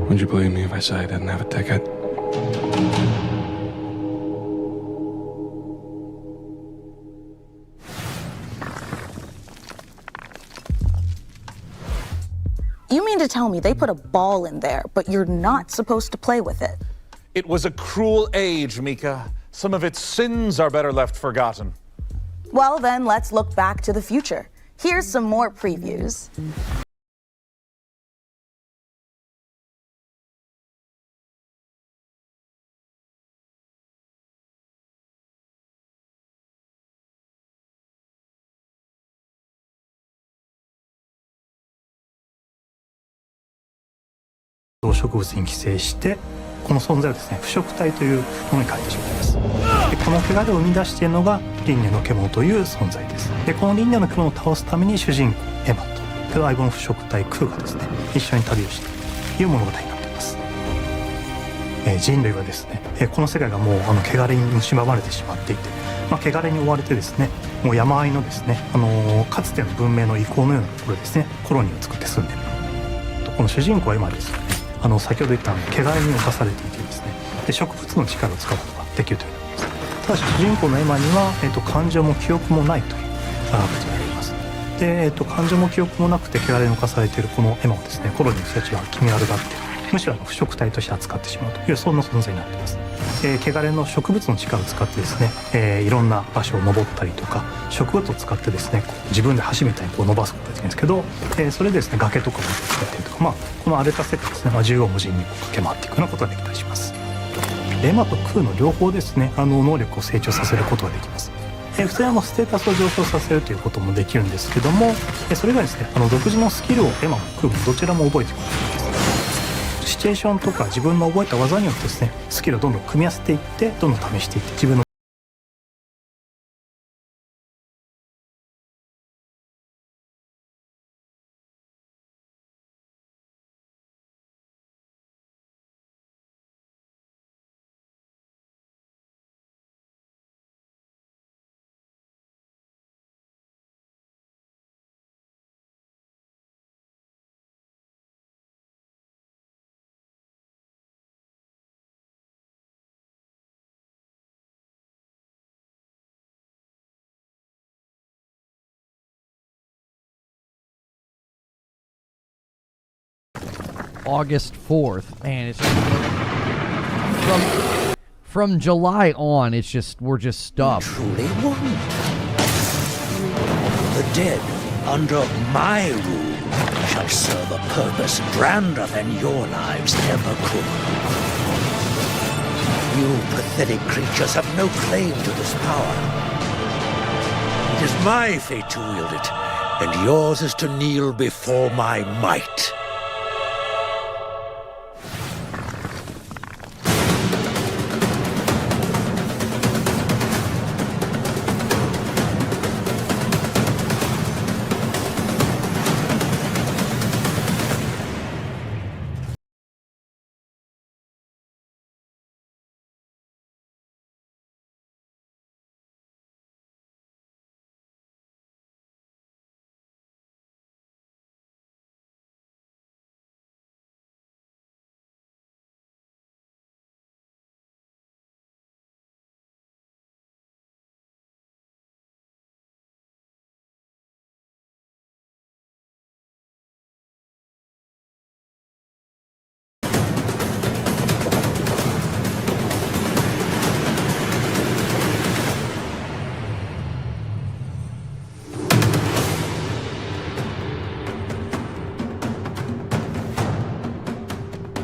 [SPEAKER 12] Would you believe me if I said I didn't have a ticket?
[SPEAKER 9] You mean to tell me they put a ball in there, but you're not supposed to play with it?
[SPEAKER 8] It was a cruel age, Mica. Some of its sins are better left forgotten.
[SPEAKER 9] Well, then let's look back to the future. Here's some more previews.
[SPEAKER 18] 植物に寄生してこの存在をですね腐食体というものに変えてしまいます。でこの汚れを生み出しているのが輪廻の獣という存在です。でこの輪廻の獣を倒すために主人公エマと相棒の腐食体クーがですね一緒に旅をしているという物語になっています。人類はですねこの世界がもう汚れに蝕まれてしまっていて、汚れに追われてですねもう山あいのですねかつての文明の遺構のようなところですねコロニーを作って住んでいる。この主人公は今ですね先ほど言った汚れに侵されていてですねで植物の力を使うことができるということです。ただし主人公のエマには、感情も記憶もないということになります。で、感情も記憶もなくて汚れに侵されているこのエマをですねコロニーの人たちは気味悪がってむしろ腐食体として扱ってしまうというそんな存在になっています。汚れの植物の力を使ってですね、いろんな場所を登ったりとか植物を使ってですね自分で橋みたいに伸ばすことができるんですけど、それでですね崖とかを使ったりとか、この荒れた世界ですね、縦横無尽に駆け回っていくようなことができたりします。エマとクーの両方ですね能力を成長させることができます。普通はステータスを上昇させるということもできるんですけども、それがですね独自のスキルをエマもクーもどちらも覚えていくことができます。シチュエーションとか自分の覚えた技によってですねスキルをどんどん組み合わせていってどんどん試していって自分の
[SPEAKER 1] August 4th. Man, it's from July on, it's just, we're just stuffed.
[SPEAKER 4] Truly won. The dead, under my rule, shall serve a purpose grander than your lives ever could. You pathetic creatures have no claim to this power. It is my fate to wield it, and yours is to kneel before my might.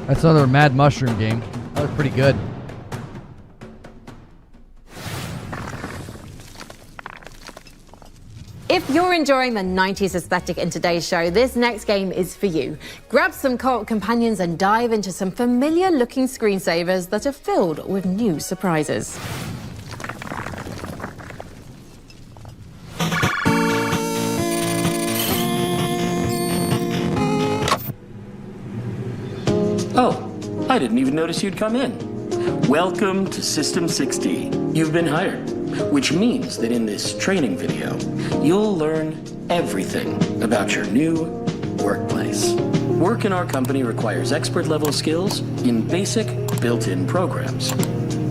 [SPEAKER 1] That's another Mad Mushroom game. That was pretty good.
[SPEAKER 20] If you're enjoying the 90s aesthetic in today's show, this next game is for you. Grab some co-op companions and dive into some familiar-looking screensavers that are filled with new surprises.
[SPEAKER 14] Oh, I didn't even notice you'd come in. Welcome to System 6D. You've been hired, which means that in this training video, you'll learn everything about your new workplace. Work in our company requires expert-level skills in basic, built-in programs.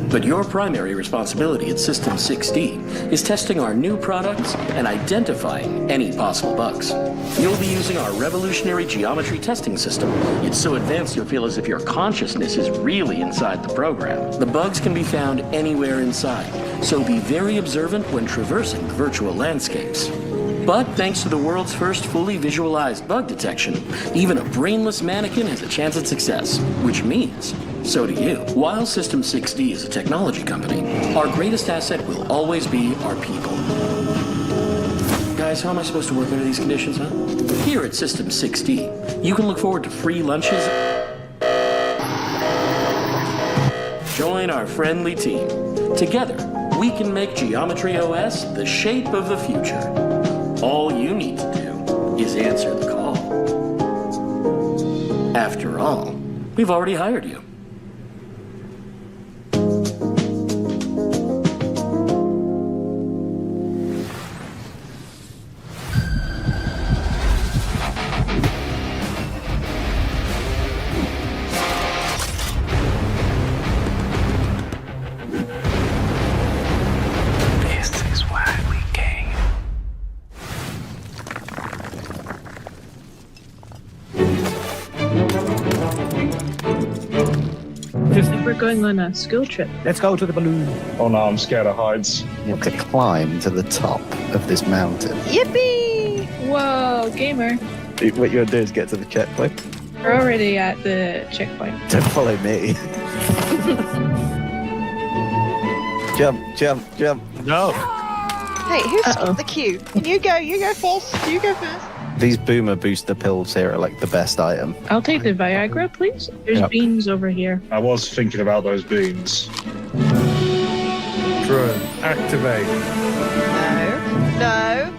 [SPEAKER 14] But your primary responsibility at System 6D is testing our new products and identifying any possible bugs. You'll be using our revolutionary geometry testing system. It's so advanced you'll feel as if your consciousness is really inside the program. The bugs can be found anywhere inside, so be very observant when traversing virtual landscapes. But thanks to the world's first fully visualized bug detection, even a brainless mannequin has a chance at success, which means so do you. While System 6D is a technology company, our greatest asset will always be our people. Guys, how am I supposed to work under these conditions, huh? Here at System 6D, you can look forward to free lunches. Join our friendly team. Together, we can make Geometry OS the shape of the future. All you need to do is answer the call. After all, we've already hired you.
[SPEAKER 15] Going on a school trip.
[SPEAKER 16] Let's go to the balloon.
[SPEAKER 17] Oh no, I'm scared of heights.
[SPEAKER 19] You have to climb to the top of this mountain.
[SPEAKER 15] Yippee! Whoa, gamer.
[SPEAKER 19] What you're going to do is get to the checkpoint.
[SPEAKER 15] We're already at the checkpoint.
[SPEAKER 19] Don't follow me. Jump, jump, jump.
[SPEAKER 17] No.
[SPEAKER 22] Hey, who skipped the queue? You go first. You go first.
[SPEAKER 19] These boomer booster pills here are like the best item.
[SPEAKER 15] I'll take the Viagra, please. There's beans over here.
[SPEAKER 17] I was thinking about those beans. Drone, activate.
[SPEAKER 22] No.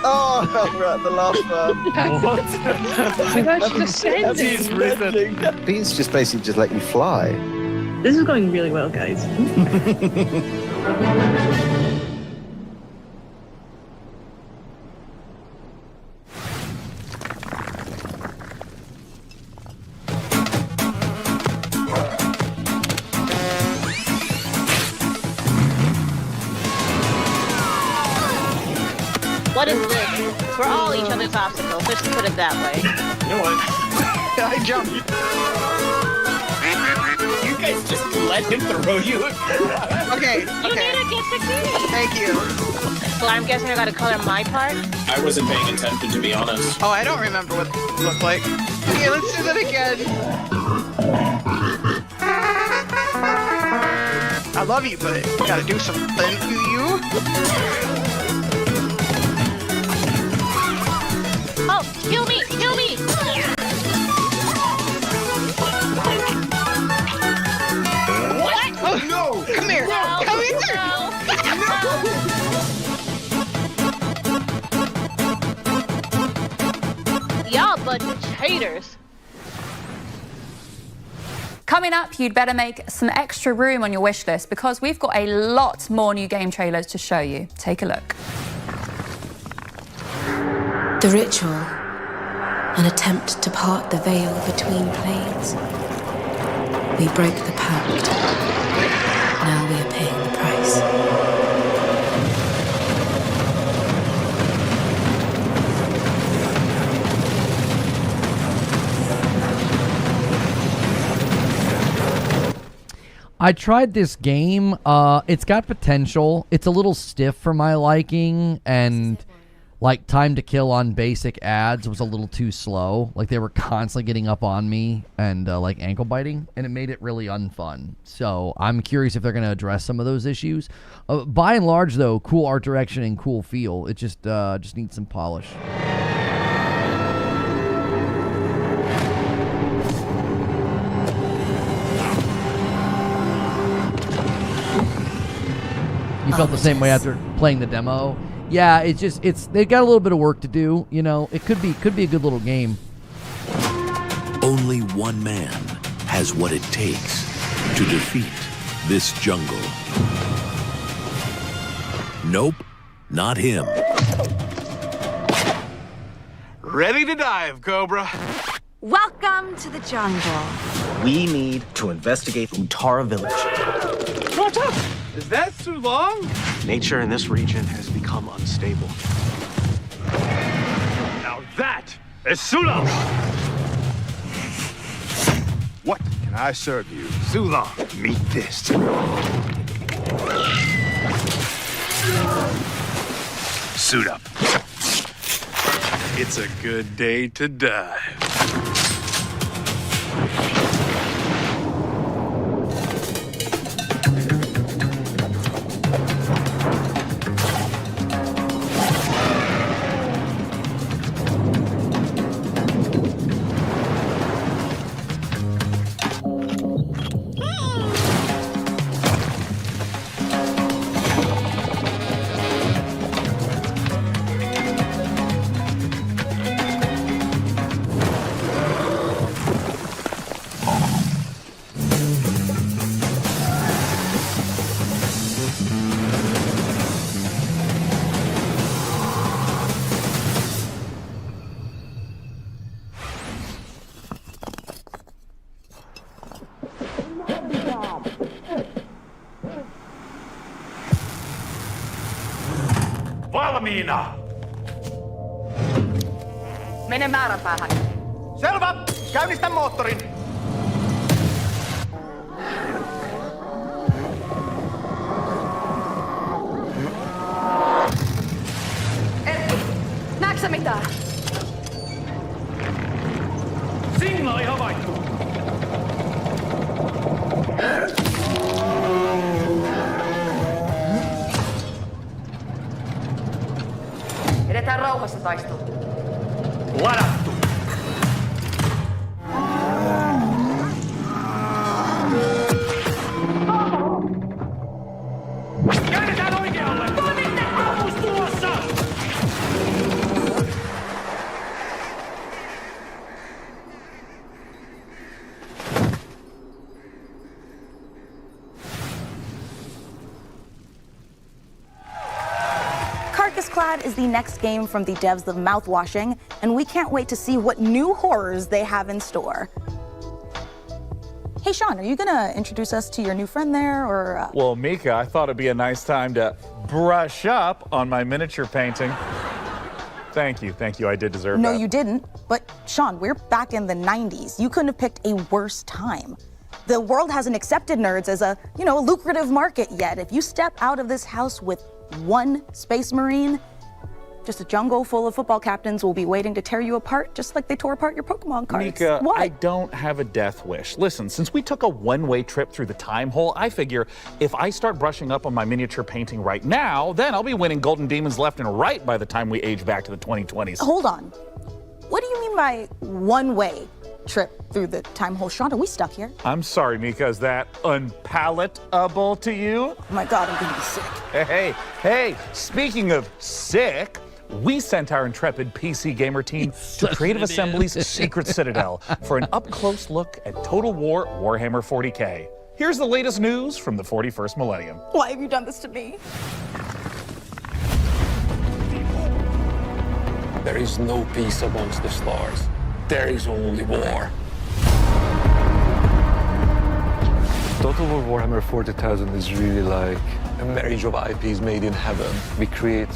[SPEAKER 19] Oh, we're at the last one.
[SPEAKER 17] What?
[SPEAKER 15] I thought she was ascending.
[SPEAKER 19] Beans just basically just let you fly.
[SPEAKER 15] This is going really well, guys.
[SPEAKER 22] What is this? We're all each other's popsicles. Let's put it that way.
[SPEAKER 13] You know what? I jumped. You guys just let him throw you.
[SPEAKER 22] Okay. You need to get the key. Thank you. Well, I'm guessing I got to color my part.
[SPEAKER 13] I wasn't paying attention, to be honest.
[SPEAKER 22] Oh, I don't remember what it looked like. Okay, let's do that again. I love you, but I gotta do something. You?
[SPEAKER 16] Oh, heal me! Heal me!
[SPEAKER 22] What? Oh, no! Come here!
[SPEAKER 16] No,
[SPEAKER 22] Come here!
[SPEAKER 16] No. Y'all bunch of haters.
[SPEAKER 21] Coming up, you'd better make some extra room on your wish list because we've got a lot more new game trailers to show you. Take a look.
[SPEAKER 23] The ritual, an attempt to part the veil between planes. We broke the pact. Now we are paying the price.
[SPEAKER 1] I tried this game. It's got potential. It's a little stiff for my liking, and like time to kill on basic ads was a little too slow. Like they were constantly getting up on me and like ankle biting, and it made it really unfun. So I'm curious if they're going to address some of those issues. By and large, though, cool art direction and cool feel. It just needs some polish. You felt the same way after playing the demo? Yeah, they got a little bit of work to do, you know. It could be a good little game.
[SPEAKER 6] Only one man has what it takes to defeat this jungle. Nope, not him.
[SPEAKER 24] Ready to dive, Cobra.
[SPEAKER 25] Welcome to the jungle.
[SPEAKER 13] We need to investigate Utara Village.
[SPEAKER 24] What's up? Is that too long?
[SPEAKER 13] Nature in this region has become unstable.
[SPEAKER 24] Now that is Sula! What can I serve you? Sula, meet this. Suit up. It's a good day to dive. Valmiina!
[SPEAKER 25] Mene määränpäähän.
[SPEAKER 24] Selvä! Käynnistä moottorin!
[SPEAKER 25] Erkki, näetkö mitään?
[SPEAKER 24] Signaali havaittu!
[SPEAKER 25] Edetään rauhassa taistoon.
[SPEAKER 24] Ladattu! Käännetään oikealle! Toimitte! Ampus tulossa!
[SPEAKER 9] Clad is the next game from the devs of Mouthwashing, and we can't wait to see what new horrors they have in store. Hey, Sean, are you gonna introduce us to your new friend there, or?
[SPEAKER 8] Well, Mica, I thought it'd be a nice time to brush up on my miniature painting. Thank you. I did deserve
[SPEAKER 9] No,
[SPEAKER 8] that.
[SPEAKER 9] you didn't. But Sean, we're back in the 90s. You couldn't have picked a worse time. The world hasn't accepted nerds as a, lucrative market yet. If you step out of this house with one Space Marine, just a jungle full of football captains will be waiting to tear you apart, just like they tore apart your Pokemon cards.
[SPEAKER 8] Mica,
[SPEAKER 9] What?
[SPEAKER 8] I don't have a death wish. Listen, since we took a one-way trip through the time hole, I figure if I start brushing up on my miniature painting right now, then I'll be winning Golden Demons left and right by the time we age back to the 2020s.
[SPEAKER 9] Hold on. What do you mean by one-way trip through the time hole? Sean, are we stuck here?
[SPEAKER 8] I'm sorry, Mica, is that unpalatable to you?
[SPEAKER 9] Oh my God, I'm gonna be sick.
[SPEAKER 8] Hey, speaking of sick, we sent our intrepid PC gamer team to Creative Assembly's Secret Citadel for an up-close look at Total War Warhammer 40K. Here's the latest news from the 41st millennium.
[SPEAKER 9] Why have you done this to me?
[SPEAKER 2] There is no peace amongst the stars. There is only war.
[SPEAKER 12] Total War Warhammer 40,000 is really like a marriage of IPs made in heaven. We create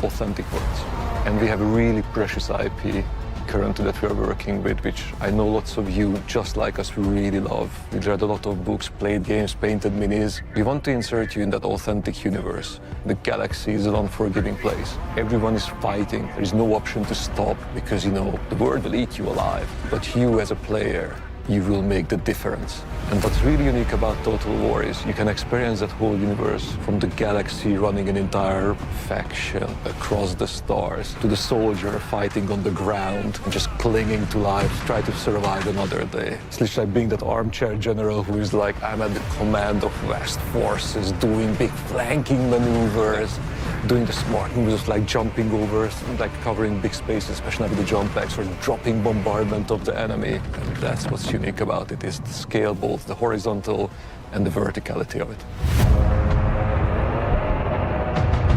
[SPEAKER 12] authentic worlds. And we have a really precious IP currently that we are working with, which I know lots of you, just like us, we really love. We read a lot of books, played games, painted minis. We want to insert you in that authentic universe. The galaxy is an unforgiving place. Everyone is fighting. There is no option to stop because, the world will eat you alive. But you as a player, you will make the difference. And what's really unique about Total War is you can experience that whole universe, from the galaxy running an entire faction across the stars, to the soldier fighting on the ground and just clinging to life, try to survive another day. It's literally like being that armchair general who is like, I'm at the command of vast forces, doing big flanking maneuvers, doing the smart moves of like jumping over, like covering big spaces, especially with the jump backs, or dropping bombardment of the enemy. And that's what's unique about it, is the scale, both the horizontal and the verticality of it.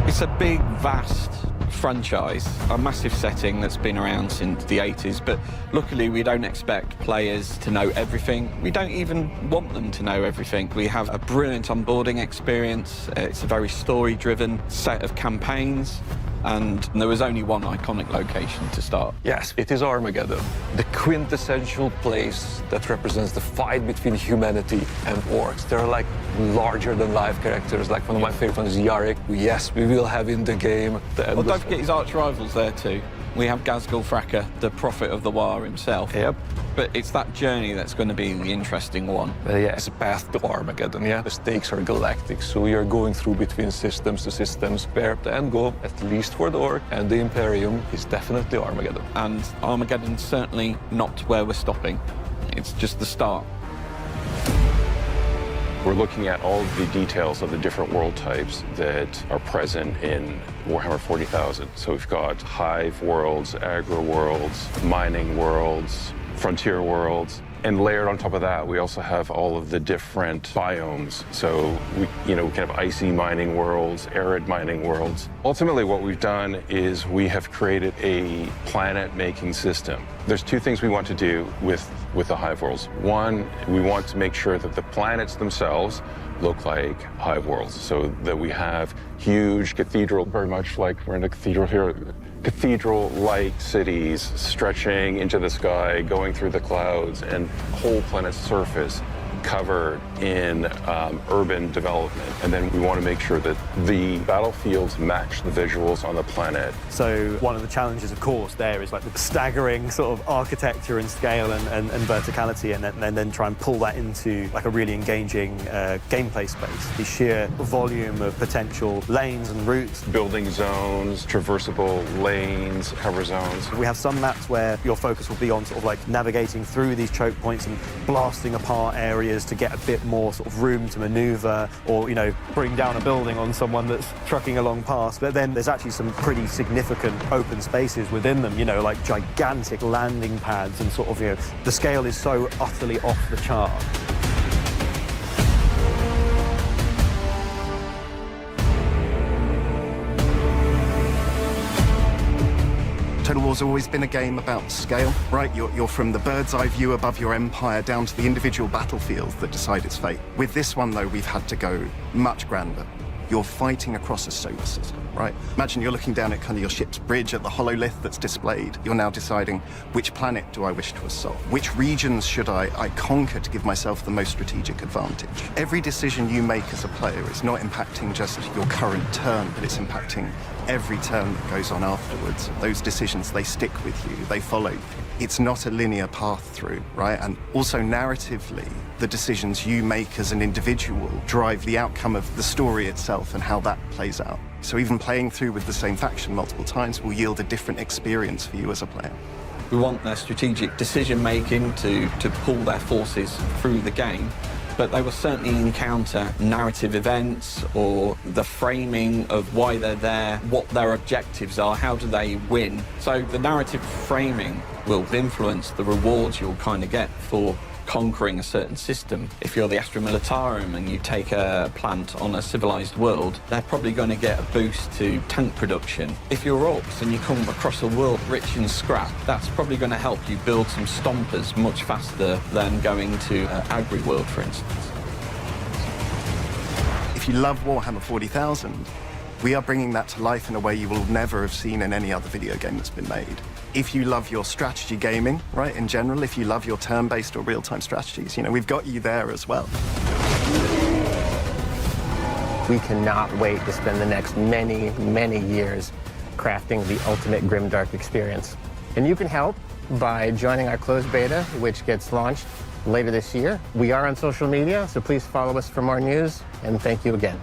[SPEAKER 3] It's a big, vast franchise, a massive setting that's been around since the 80s, but luckily we don't expect players to know everything. We don't even want them to know everything. We have a brilliant onboarding experience. It's a very story-driven set of campaigns, and there was only one iconic location to start.
[SPEAKER 12] Yes, it is Armageddon, the quintessential place that represents the fight between humanity and orcs. There are like larger-than-life characters, like one of my favorite ones is Yarrick, who, yes, we will have in the game.
[SPEAKER 3] Well, don't forget his arch-rivals there too. We have Ghazghkull Thraka, the prophet of the War himself.
[SPEAKER 12] Yep.
[SPEAKER 3] But it's that journey that's going to be the interesting one.
[SPEAKER 12] Yeah, it's a path to Armageddon, yeah. The stakes are galactic, so we are going through between systems to systems, where the end goal, at least for the Orc and the Imperium, is definitely Armageddon.
[SPEAKER 3] And Armageddon's certainly not where we're stopping. It's just the start.
[SPEAKER 5] We're looking at all of the details of the different world types that are present in Warhammer 40,000. So we've got hive worlds, agro worlds, mining worlds, frontier worlds, and layered on top of that, we also have all of the different biomes. So we can have icy mining worlds, arid mining worlds. Ultimately, what we've done is we have created a planet-making system. There's two things we want to do with the hive worlds. One, we want to make sure that the planets themselves look like hive worlds, so that we have huge cathedral, very much like we're in a cathedral here, cathedral-like cities stretching into the sky, going through the clouds, and whole planet's surface covered in urban development. And then we want to make sure that the battlefields match the visuals on the planet.
[SPEAKER 7] So one of the challenges, of course, there is like the staggering sort of architecture and scale and verticality, and then try and pull that into like a really engaging gameplay space. The sheer volume of potential lanes and routes.
[SPEAKER 5] Building zones, traversable lanes, cover zones.
[SPEAKER 7] We have some maps where your focus will be on sort of like navigating through these choke points and blasting apart areas to get a bit more sort of room to maneuver, or bring down a building on someone that's trucking along past. But then there's actually some pretty significant open spaces within them, like gigantic landing pads, and sort of the scale is so utterly off the chart.
[SPEAKER 10] Total War's always been a game about scale, right? You're from the bird's eye view above your empire down to the individual battlefields that decide its fate. With this one, though, we've had to go much grander. You're fighting across a solar system, right? Imagine you're looking down at kind of your ship's bridge at the hololith that's displayed. You're now deciding, which planet do I wish to assault? Which regions should I conquer to give myself the most strategic advantage? Every decision you make as a player is not impacting just your current turn, but it's impacting every turn that goes on afterwards. Those decisions, they stick with you, they follow you. It's not a linear path through, right? And also narratively, the decisions you make as an individual drive the outcome of the story itself and how that plays out. So even playing through with the same faction multiple times will yield a different experience for you as a player.
[SPEAKER 3] We want their strategic decision-making to pull their forces through the game, but they will certainly encounter narrative events or the framing of why they're there, what their objectives are, how do they win. So the narrative framing will influence the rewards you'll kind of get for conquering a certain system. If you're the Astra Militarum and you take a plant on a civilized world, they're probably going to get a boost to tank production. If you're orcs and you come across a world rich in scrap, that's probably going to help you build some stompers much faster than going to agri-world, for instance.
[SPEAKER 10] If you love Warhammer 40,000, we are bringing that to life in a way you will never have seen in any other video game that's been made. If you love your strategy gaming, right, in general, if you love your turn-based or real-time strategies, you know, we've got you there as well.
[SPEAKER 4] We cannot wait to spend the next many, many years crafting the ultimate grimdark experience. And you can help by joining our closed beta, which gets launched later this year. We are on social media, so please follow us for more news, and thank you again.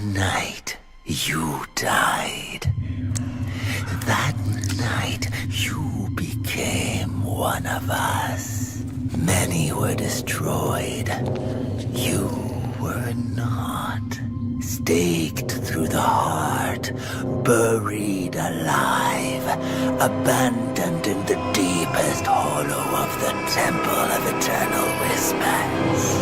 [SPEAKER 6] Night you died. That night you became one of us. Many were destroyed. You were not. Staked through the heart, buried alive, abandoned in the deepest hollow of the Temple of Eternal Whispers.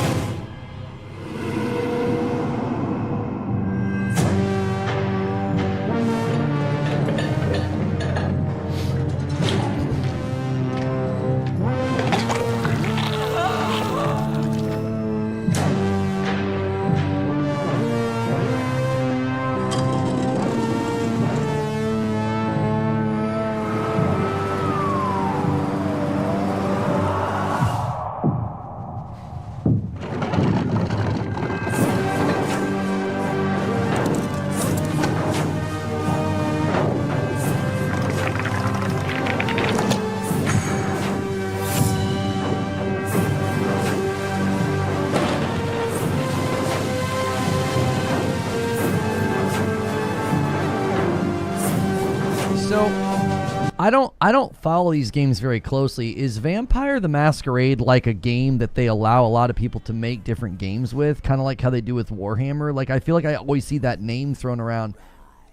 [SPEAKER 1] I don't follow these games very closely. Is Vampire the Masquerade like a game that they allow a lot of people to make different games with, kind of like how they do with Warhammer? Like, I feel like I always see that name thrown around.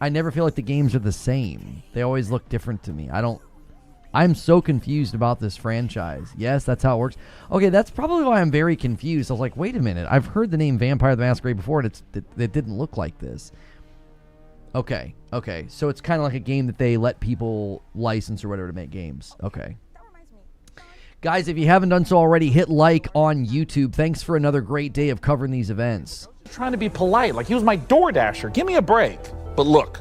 [SPEAKER 1] I never feel like the games are the same. They always look different to me. I'm so confused about this franchise. Yes, that's how it works. Okay, that's probably why I'm very confused. I was like, wait a minute. I've heard the name Vampire the Masquerade before, and it didn't look like this. Okay. So it's kind of like a game that they let people license or whatever to make games. Okay. Guys, if you haven't done so already, hit like on YouTube. Thanks for another great day of covering these events.
[SPEAKER 8] Trying to be polite, like he was my DoorDasher. Give me a break. But look,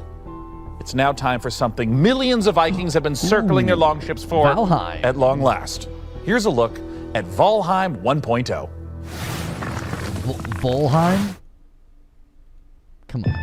[SPEAKER 8] it's now time for something millions of Vikings have been circling their longships for
[SPEAKER 1] Valheim.
[SPEAKER 8] At long last. Here's a look at Valheim 1.0.
[SPEAKER 1] Valheim? Come on.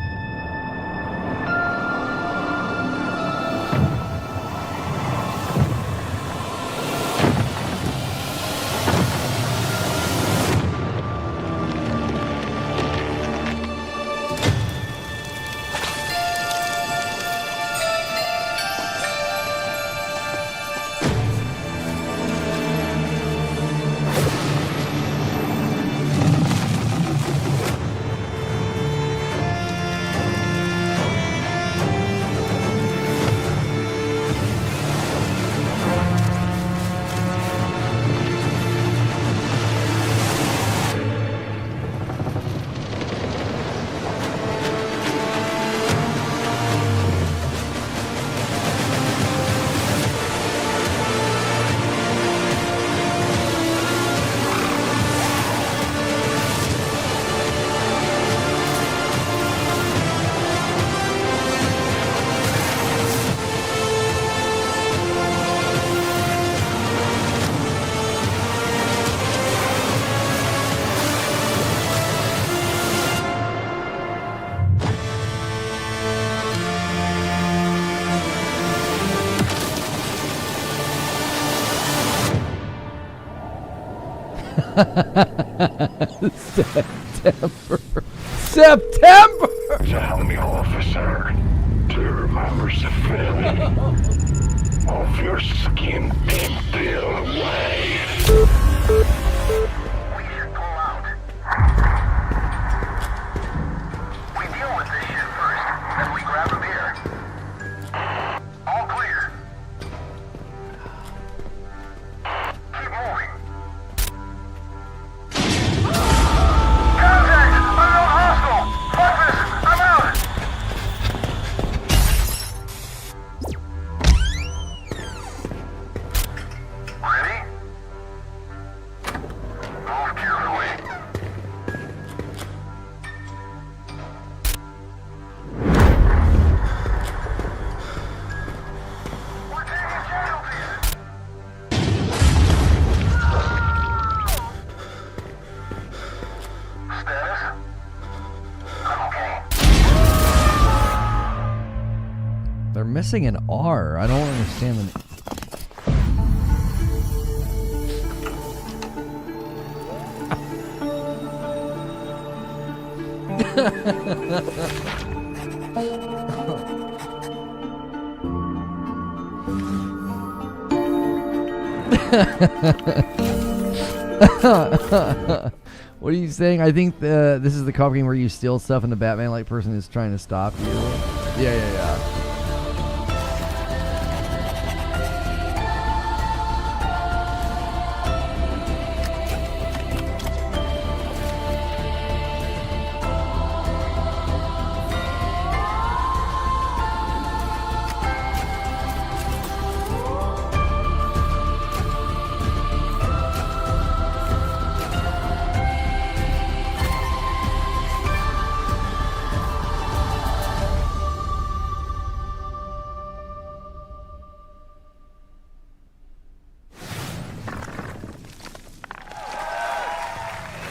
[SPEAKER 1] September!
[SPEAKER 6] Tell me, officer, do you remember the feeling of your skin being peeled away? We should pull out. We deal with this shit first, then we grab a beer. All clear. Keep moving.
[SPEAKER 1] They're missing an R. I don't understand the... What are you saying? I think this is the cover game where you steal stuff and the Batman-like person is trying to stop you. Yeah.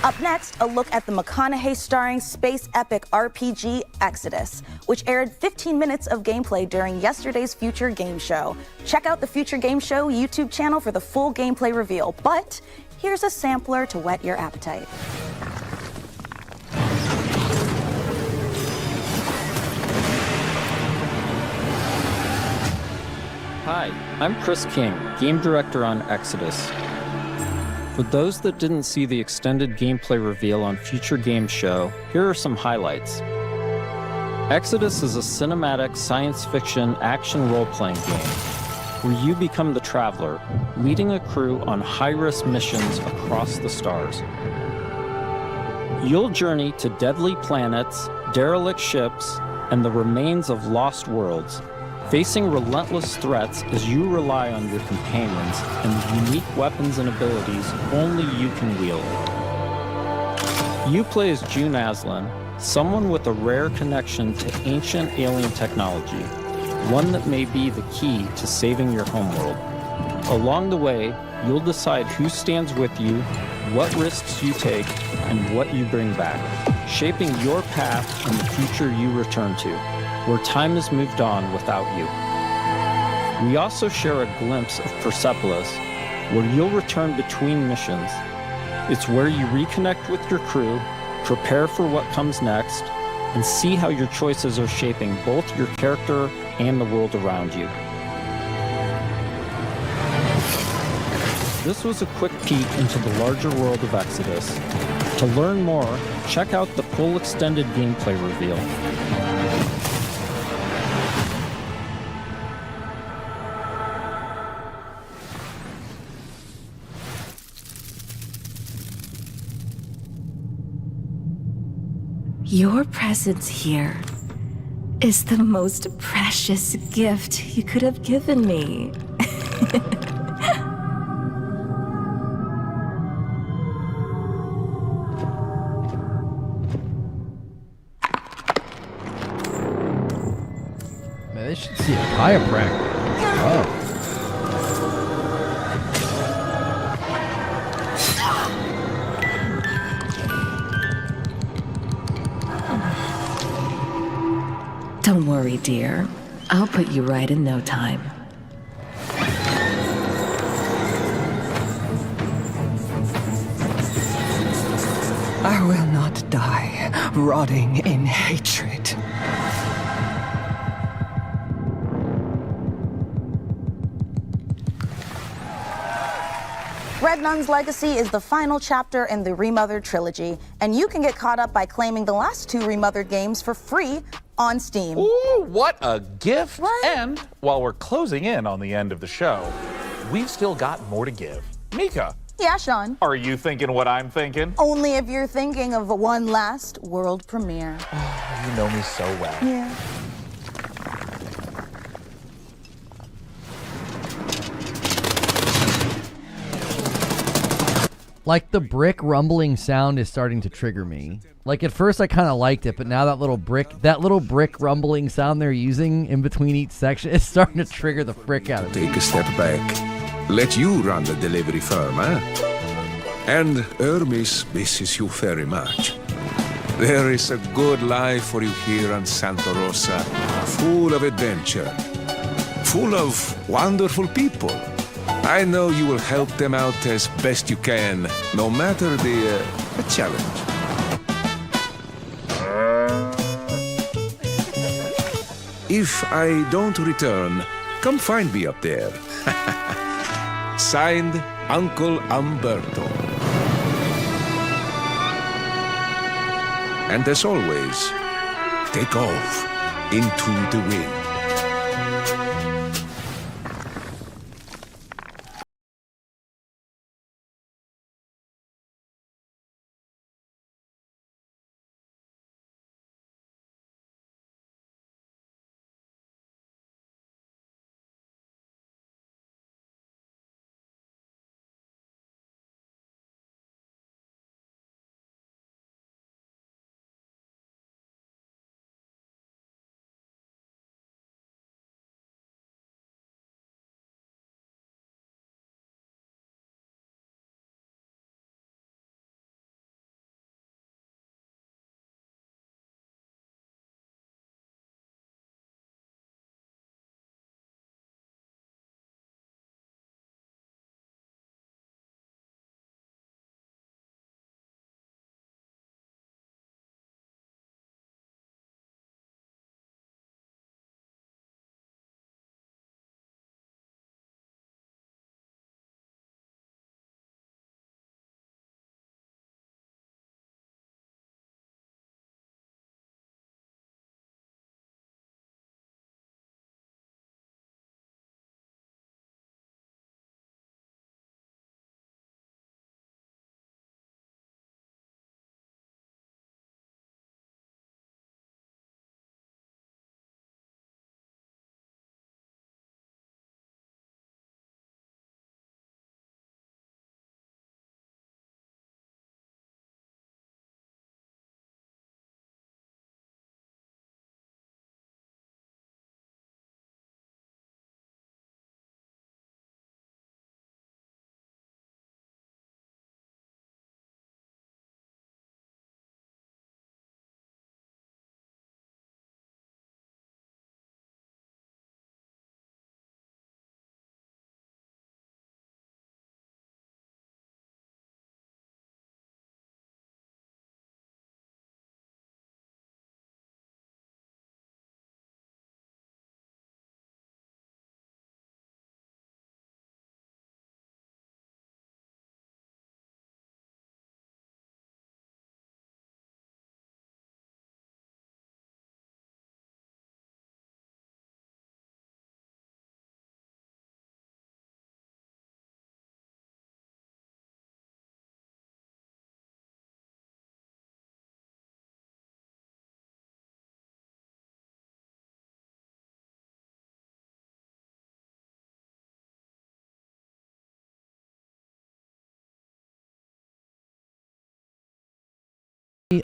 [SPEAKER 9] Up next, a look at the McConaughey starring space epic RPG Exodus, which aired 15 minutes of gameplay during yesterday's Future Game Show. Check out the Future Game Show YouTube channel for the full gameplay reveal, but here's a sampler to whet your appetite.
[SPEAKER 11] Hi, I'm Chris King, game director on Exodus. For those that didn't see the extended gameplay reveal on Future Game Show, here are some highlights. Exodus is a cinematic science fiction action role-playing game where you become the Traveler, leading a crew on high-risk missions across the stars. You'll journey to deadly planets, derelict ships, and the remains of lost worlds, facing relentless threats as you rely on your companions and the unique weapons and abilities only you can wield. You play as June Aslan, someone with a rare connection to ancient alien technology, one that may be the key to saving your homeworld. Along the way, you'll decide who stands with you, what risks you take, and what you bring back, shaping your path and the future you return to, where time has moved on without you. We also share a glimpse of Persepolis, where you'll return between missions. It's where you reconnect with your crew, prepare for what comes next, and see how your choices are shaping both your character and the world around you. This was a quick peek into the larger world of Exodus. To learn more, check out the full extended gameplay reveal.
[SPEAKER 23] Your presence here is the most precious gift you could have given me.
[SPEAKER 1] Man, they should see a chiropractor. Oh.
[SPEAKER 23] Don't worry, dear. I'll put you right in no time.
[SPEAKER 14] I will not die, rotting in hatred.
[SPEAKER 9] Red Nun's Legacy is the final chapter in the Remothered trilogy, and you can get caught up by claiming the last 2 Remothered games for free on Steam.
[SPEAKER 8] Ooh, what a gift! Right? And while we're closing in on the end of the show, we've still got more to give. Mica.
[SPEAKER 9] Yeah, Sean.
[SPEAKER 8] Are you thinking what I'm thinking?
[SPEAKER 9] Only if you're thinking of one last world premiere.
[SPEAKER 8] Oh, you know me so well.
[SPEAKER 9] Yeah.
[SPEAKER 1] Like, the brick rumbling sound is starting to trigger me. Like, at first I kind of liked it, but now that little brick rumbling sound they're using in between each section is starting to trigger the frick out of me.
[SPEAKER 17] Take a step back. Let you run the delivery firm, huh? And Hermes misses you very much. There is a good life for you here on Santa Rosa, full of adventure, full of wonderful people. I know you will help them out as best you can, no matter the challenge. If I don't return, come find me up there. Signed, Uncle Umberto. And as always, take off into the wind.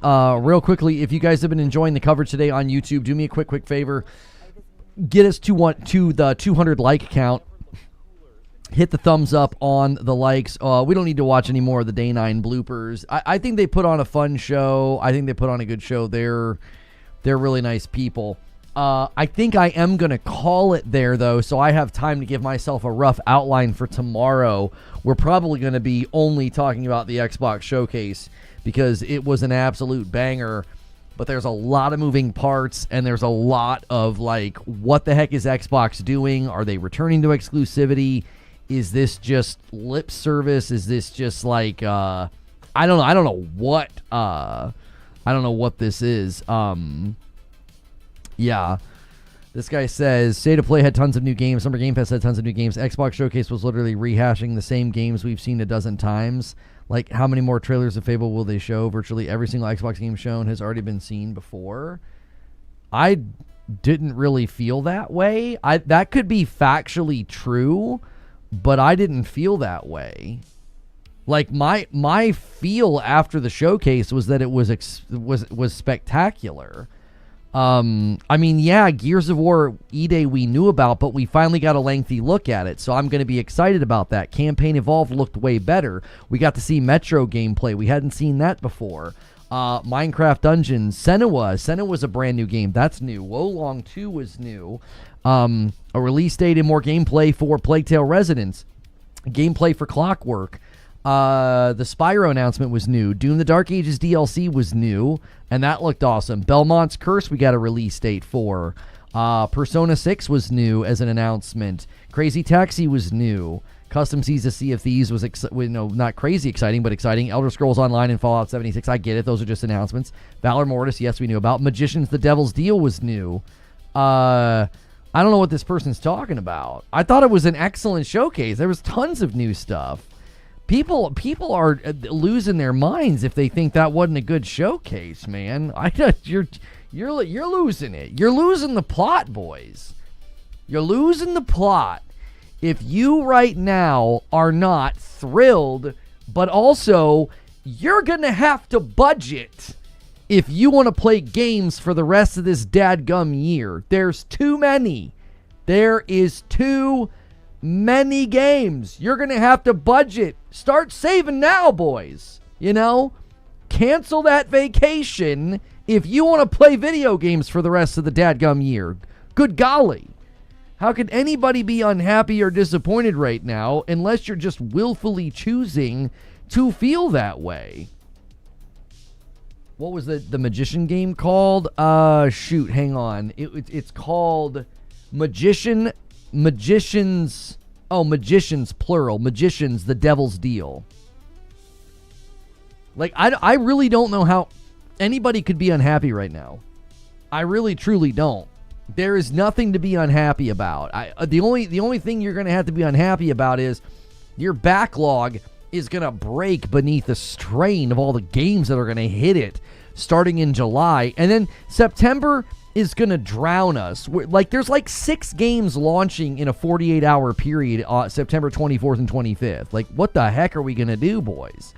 [SPEAKER 1] Real quickly, if you guys have been enjoying the coverage today on YouTube, do me a quick favor. Get us to the 200 like count. Hit the thumbs up on the likes. We don't need to watch any more of the Day 9 bloopers. I think they put on a fun show. I think they put on a good show. They're really nice people. I think I am going to call it there, though, so I have time to give myself a rough outline for tomorrow. We're probably going to be only talking about the Xbox Showcase because it was an absolute banger. But there's a lot of moving parts, and there's a lot of, like, what the heck is Xbox doing? Are they returning to exclusivity? Is this just lip service? Is this just like I don't know what this is. Yeah. This guy says State of Play had tons of new games. Summer Game Fest had tons of new games. Xbox Showcase was literally rehashing the same games we've seen a dozen times. Like, how many more trailers of Fable will they show? Virtually every single Xbox game shown has already been seen before. I didn't really feel that way. That could be factually true, but I didn't feel that way. Like, my feel after the showcase was that it was spectacular. I mean, yeah, Gears of War E-Day we knew about, but we finally got a lengthy look at it, so I'm going to be excited about that. Campaign Evolved looked way better. We got to see Metro gameplay. We hadn't seen that before. Minecraft Dungeons, Senua's a brand new game. That's new. Wolong 2 was new. A release date and more gameplay for Plague Tale Residents. Gameplay for Clockwork. The Spyro announcement was new. Doom the Dark Ages DLC was new, and that looked awesome. Belmont's Curse we got a release date for. Persona 6 was new as an announcement. Crazy Taxi was new. Custom Seas of Sea of Thieves was not crazy exciting, but exciting. Elder Scrolls Online and Fallout 76, I get it. Those are just announcements. Valor Mortis, yes, we knew about. Magicians The Devil's Deal was new. I don't know what this person's talking about. I thought it was an excellent showcase. There was tons of new stuff. People are losing their minds if they think that wasn't a good showcase, man. You're losing it. You're losing the plot, boys. You're losing the plot. If you right now are not thrilled, but also you're going to have to budget if you want to play games for the rest of this dadgum year. There's too many. There is too many games. You're going to have to budget. Start saving now, boys. You know? Cancel that vacation if you want to play video games for the rest of the dadgum year. Good golly. How could anybody be unhappy or disappointed right now unless you're just willfully choosing to feel that way? What was the Magician game called? Shoot, hang on. It's called Magicians, plural. Magicians, The Devil's Deal. Like, I really don't know how anybody could be unhappy right now. I really, truly don't. There is nothing to be unhappy about. The only thing you're going to have to be unhappy about is your backlog is going to break beneath the strain of all the games that are going to hit it starting in July. And then September is going to drown us. There's 6 games launching in a 48-hour period, September 24th and 25th. Like, what the heck are we going to do, boys?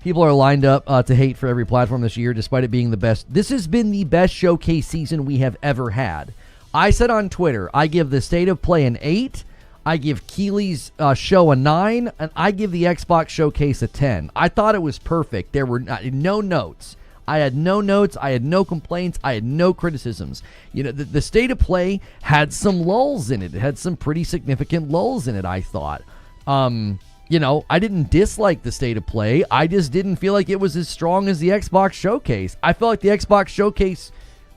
[SPEAKER 1] People are lined up to hate for every platform this year, despite it being the best. This has been the best showcase season we have ever had. I said on Twitter, I give the State of Play an 8, I give Keeley's show a 9, and I give the Xbox Showcase a 10. I thought it was perfect. There were no notes. I had no notes. I had no complaints. I had no criticisms. You know, the State of Play had some lulls in it. It had some pretty significant lulls in it, I thought. You know, I didn't dislike the State of Play. I just didn't feel like it was as strong as the Xbox Showcase. I felt like the Xbox Showcase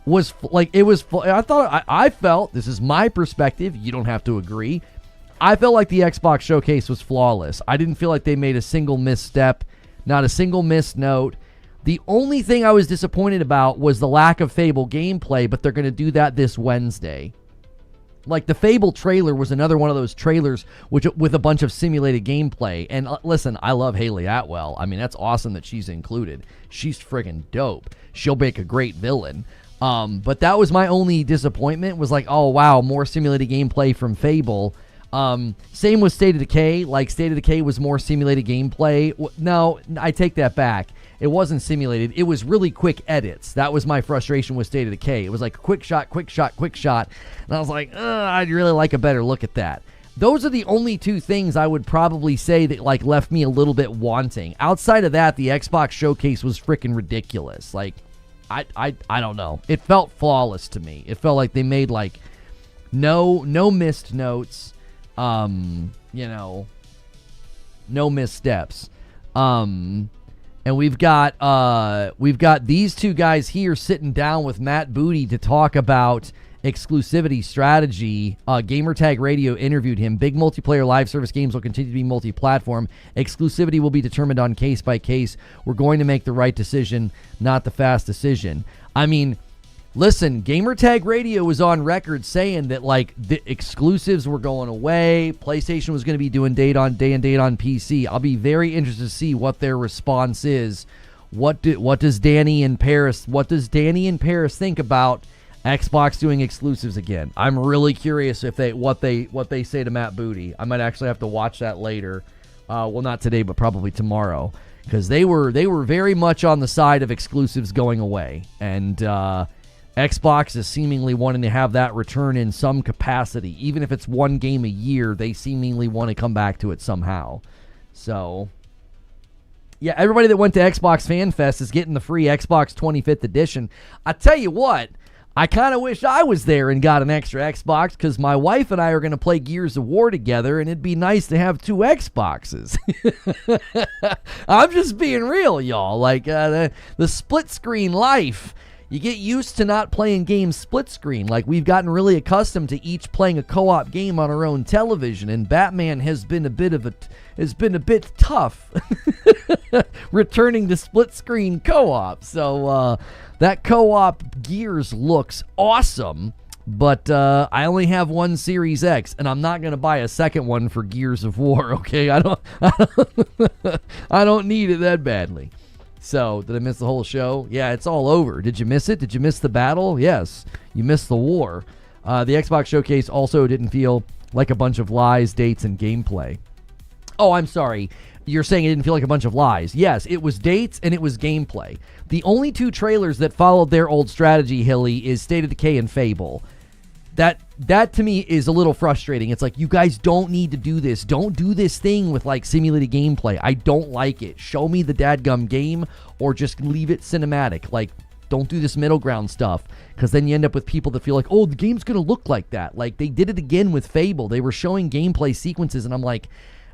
[SPEAKER 1] was I felt, this is my perspective, you don't have to agree, I felt like the Xbox Showcase was flawless. I didn't feel like they made a single misstep, not a single missed note. The only thing I was disappointed about was the lack of Fable gameplay, but they're going to do that this Wednesday. Like, the Fable trailer was another one of those trailers with a bunch of simulated gameplay. And listen, I love Haley Atwell. I mean, that's awesome that she's included. She's friggin' dope. She'll make a great villain. But that was my only disappointment, was like, oh, wow, more simulated gameplay from Fable. Same with State of Decay. Like, State of Decay was more simulated gameplay. No, I take that back. It wasn't simulated. It was really quick edits. That was my frustration with State of Decay. It was like quick shot, quick shot, quick shot. And I was like, I'd really like a better look at that. Those are the only two things I would probably say that like left me a little bit wanting. Outside of that, the Xbox showcase was freaking ridiculous. Like, I don't know. It felt flawless to me. It felt like they made like no missed notes. No missteps. And we've got these two guys here sitting down with Matt Booty to talk about exclusivity strategy. Gamertag Radio interviewed him. Big multiplayer live service games will continue to be multi-platform. Exclusivity will be determined on case by case. We're going to make the right decision, not the fast decision. I mean, listen, Gamertag Radio was on record saying that like the exclusives were going away. PlayStation was going to be doing day and date on PC. I'll be very interested to see what their response is. What does Danny in Paris think about Xbox doing exclusives again? I'm really curious if what they say to Matt Booty. I might actually have to watch that later. Well, not today, but probably tomorrow, because they were very much on the side of exclusives going away, and Xbox is seemingly wanting to have that return in some capacity. Even if it's one game a year, they seemingly want to come back to it somehow. So, yeah, everybody that went to Xbox Fan Fest is getting the free Xbox 25th edition. I tell you what, I kind of wish I was there and got an extra Xbox, because my wife and I are going to play Gears of War together, and it'd be nice to have two Xboxes. I'm just being real, y'all. Like, the split screen life. You get used to not playing games split screen. Like, we've gotten really accustomed to each playing a co-op game on our own television, and Batman has been a bit tough returning to split screen co-op. So that co-op Gears looks awesome, but I only have one Series X, and I'm not going to buy a second one for Gears of War. Okay, I don't need it that badly. So, did I miss the whole show? Yeah, it's all over. Did you miss it? Did you miss the battle? Yes, you missed the war. The Xbox Showcase also didn't feel like a bunch of lies, dates, and gameplay. Oh, I'm sorry. You're saying it didn't feel like a bunch of lies. Yes, it was dates and it was gameplay. The only two trailers that followed their old strategy, Hilly, is State of Decay and Fable. That to me is a little frustrating. It's like, you guys don't need to do this. Don't do this thing with like simulated gameplay. I don't like it. Show me the dadgum game, or just leave it cinematic. Like, don't do this middle ground stuff, because then you end up with people that feel like, oh, the game's going to look like that. Like, they did it again with Fable. They were showing gameplay sequences, and I'm like,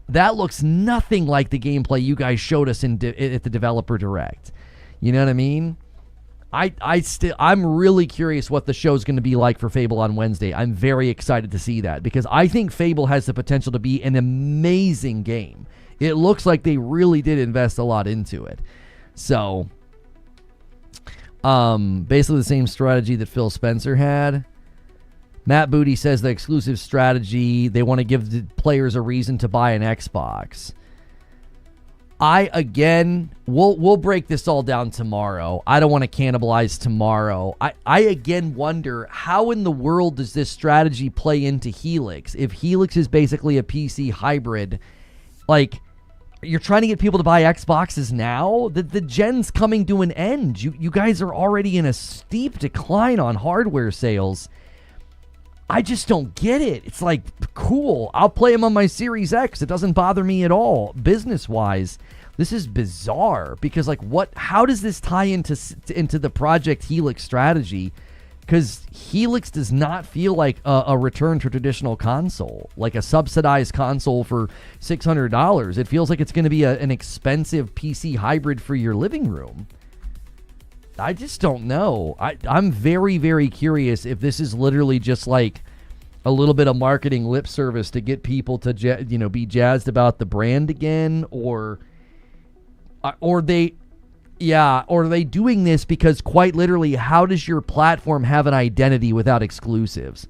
[SPEAKER 1] that looks nothing like the gameplay you guys showed us at the Developer Direct. You know what I mean? I'm really curious what the show's going to be like for Fable on Wednesday. I'm very excited to see that, because I think Fable has the potential to be an amazing game. It looks like they really did invest a lot into it. So, basically the same strategy that Phil Spencer had. Matt Booty says the exclusive strategy, they want to give the players a reason to buy an Xbox. We'll break this all down tomorrow. I don't want to cannibalize tomorrow. I again wonder, how in the world does this strategy play into Helix? If Helix is basically a PC hybrid, like, you're trying to get people to buy Xboxes now? The gen's coming to an end. You guys are already in a steep decline on hardware sales. I just don't get it. It's like, cool, I'll play them on my Series X. It doesn't bother me at all, business-wise. This is bizarre, because, like, how does this tie into the Project Helix strategy? Because Helix does not feel like a return to traditional console, like a subsidized console for $600. It feels like it's going to be an expensive PC hybrid for your living room. I just don't know. I'm very, very curious if this is literally just like a little bit of marketing lip service to get people to be jazzed about the brand again, or are they doing this because, quite literally, how does your platform have an identity without exclusives?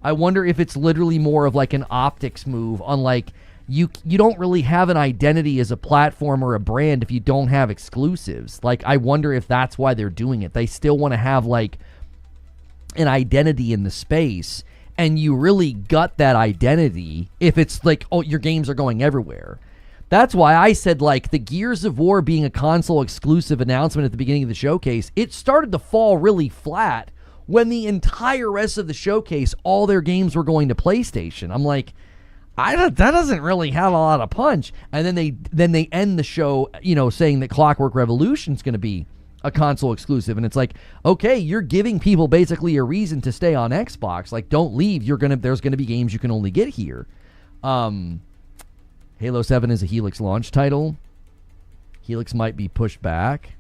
[SPEAKER 1] I wonder if it's literally more of like an optics move on, like, you don't really have an identity as a platform or a brand if you don't have exclusives. Like, I wonder if that's why they're doing it. They still want to have like an identity in the space, and you really gut that identity if it's like, oh, your games are going everywhere. That's why I said, like, the Gears of War being a console exclusive announcement at the beginning of the showcase, it started to fall really flat when the entire rest of the showcase, all their games were going to PlayStation. I'm like, that doesn't really have a lot of punch. And then they end the show, saying that Clockwork Revolution's going to be a console exclusive, and it's like, okay, you're giving people basically a reason to stay on Xbox. Like, don't leave. There's gonna be games you can only get here. Halo 7 is a Helix launch title. Helix might be pushed back.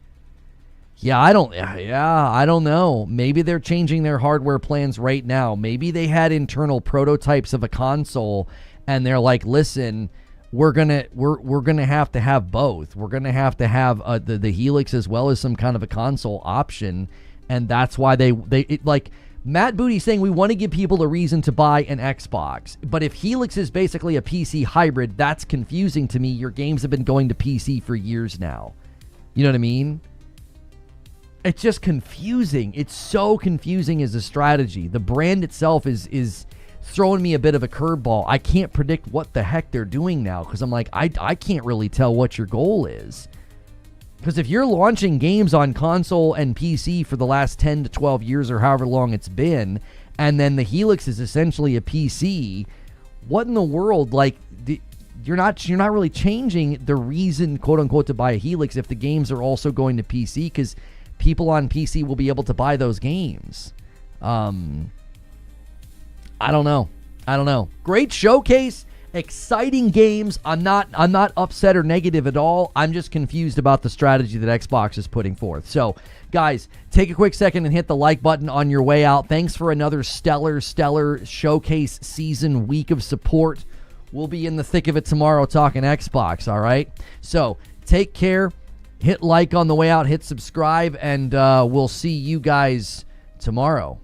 [SPEAKER 1] I don't know. Maybe they're changing their hardware plans right now. Maybe they had internal prototypes of a console and they're like, listen, we're gonna have to have both. We're gonna have to have the Helix as well as some kind of a console option, and that's why like Matt Booty saying we want to give people a reason to buy an Xbox. But if Helix is basically a PC hybrid, that's confusing to me. Your games have been going to PC for years now. You know what I mean? It's just confusing. It's so confusing as a strategy. The brand itself is throwing me a bit of a curveball. I can't predict what the heck they're doing now because I'm like, I can't really tell what your goal is. Because if you're launching games on console and PC for the last 10 to 12 years or however long it's been, and then the Helix is essentially a PC, what in the world? Like, you're not really changing the reason, quote unquote, to buy a Helix if the games are also going to PC, because people on PC will be able to buy those games. I don't know. Great showcase. Exciting games. I'm not upset or negative at all. I'm just confused about the strategy that Xbox is putting forth. So, guys, take a quick second and hit the like button on your way out. Thanks for another stellar showcase season week of support. We'll be in the thick of it tomorrow talking Xbox, all right? So, take care. Hit like on the way out. Hit subscribe, and we'll see you guys tomorrow.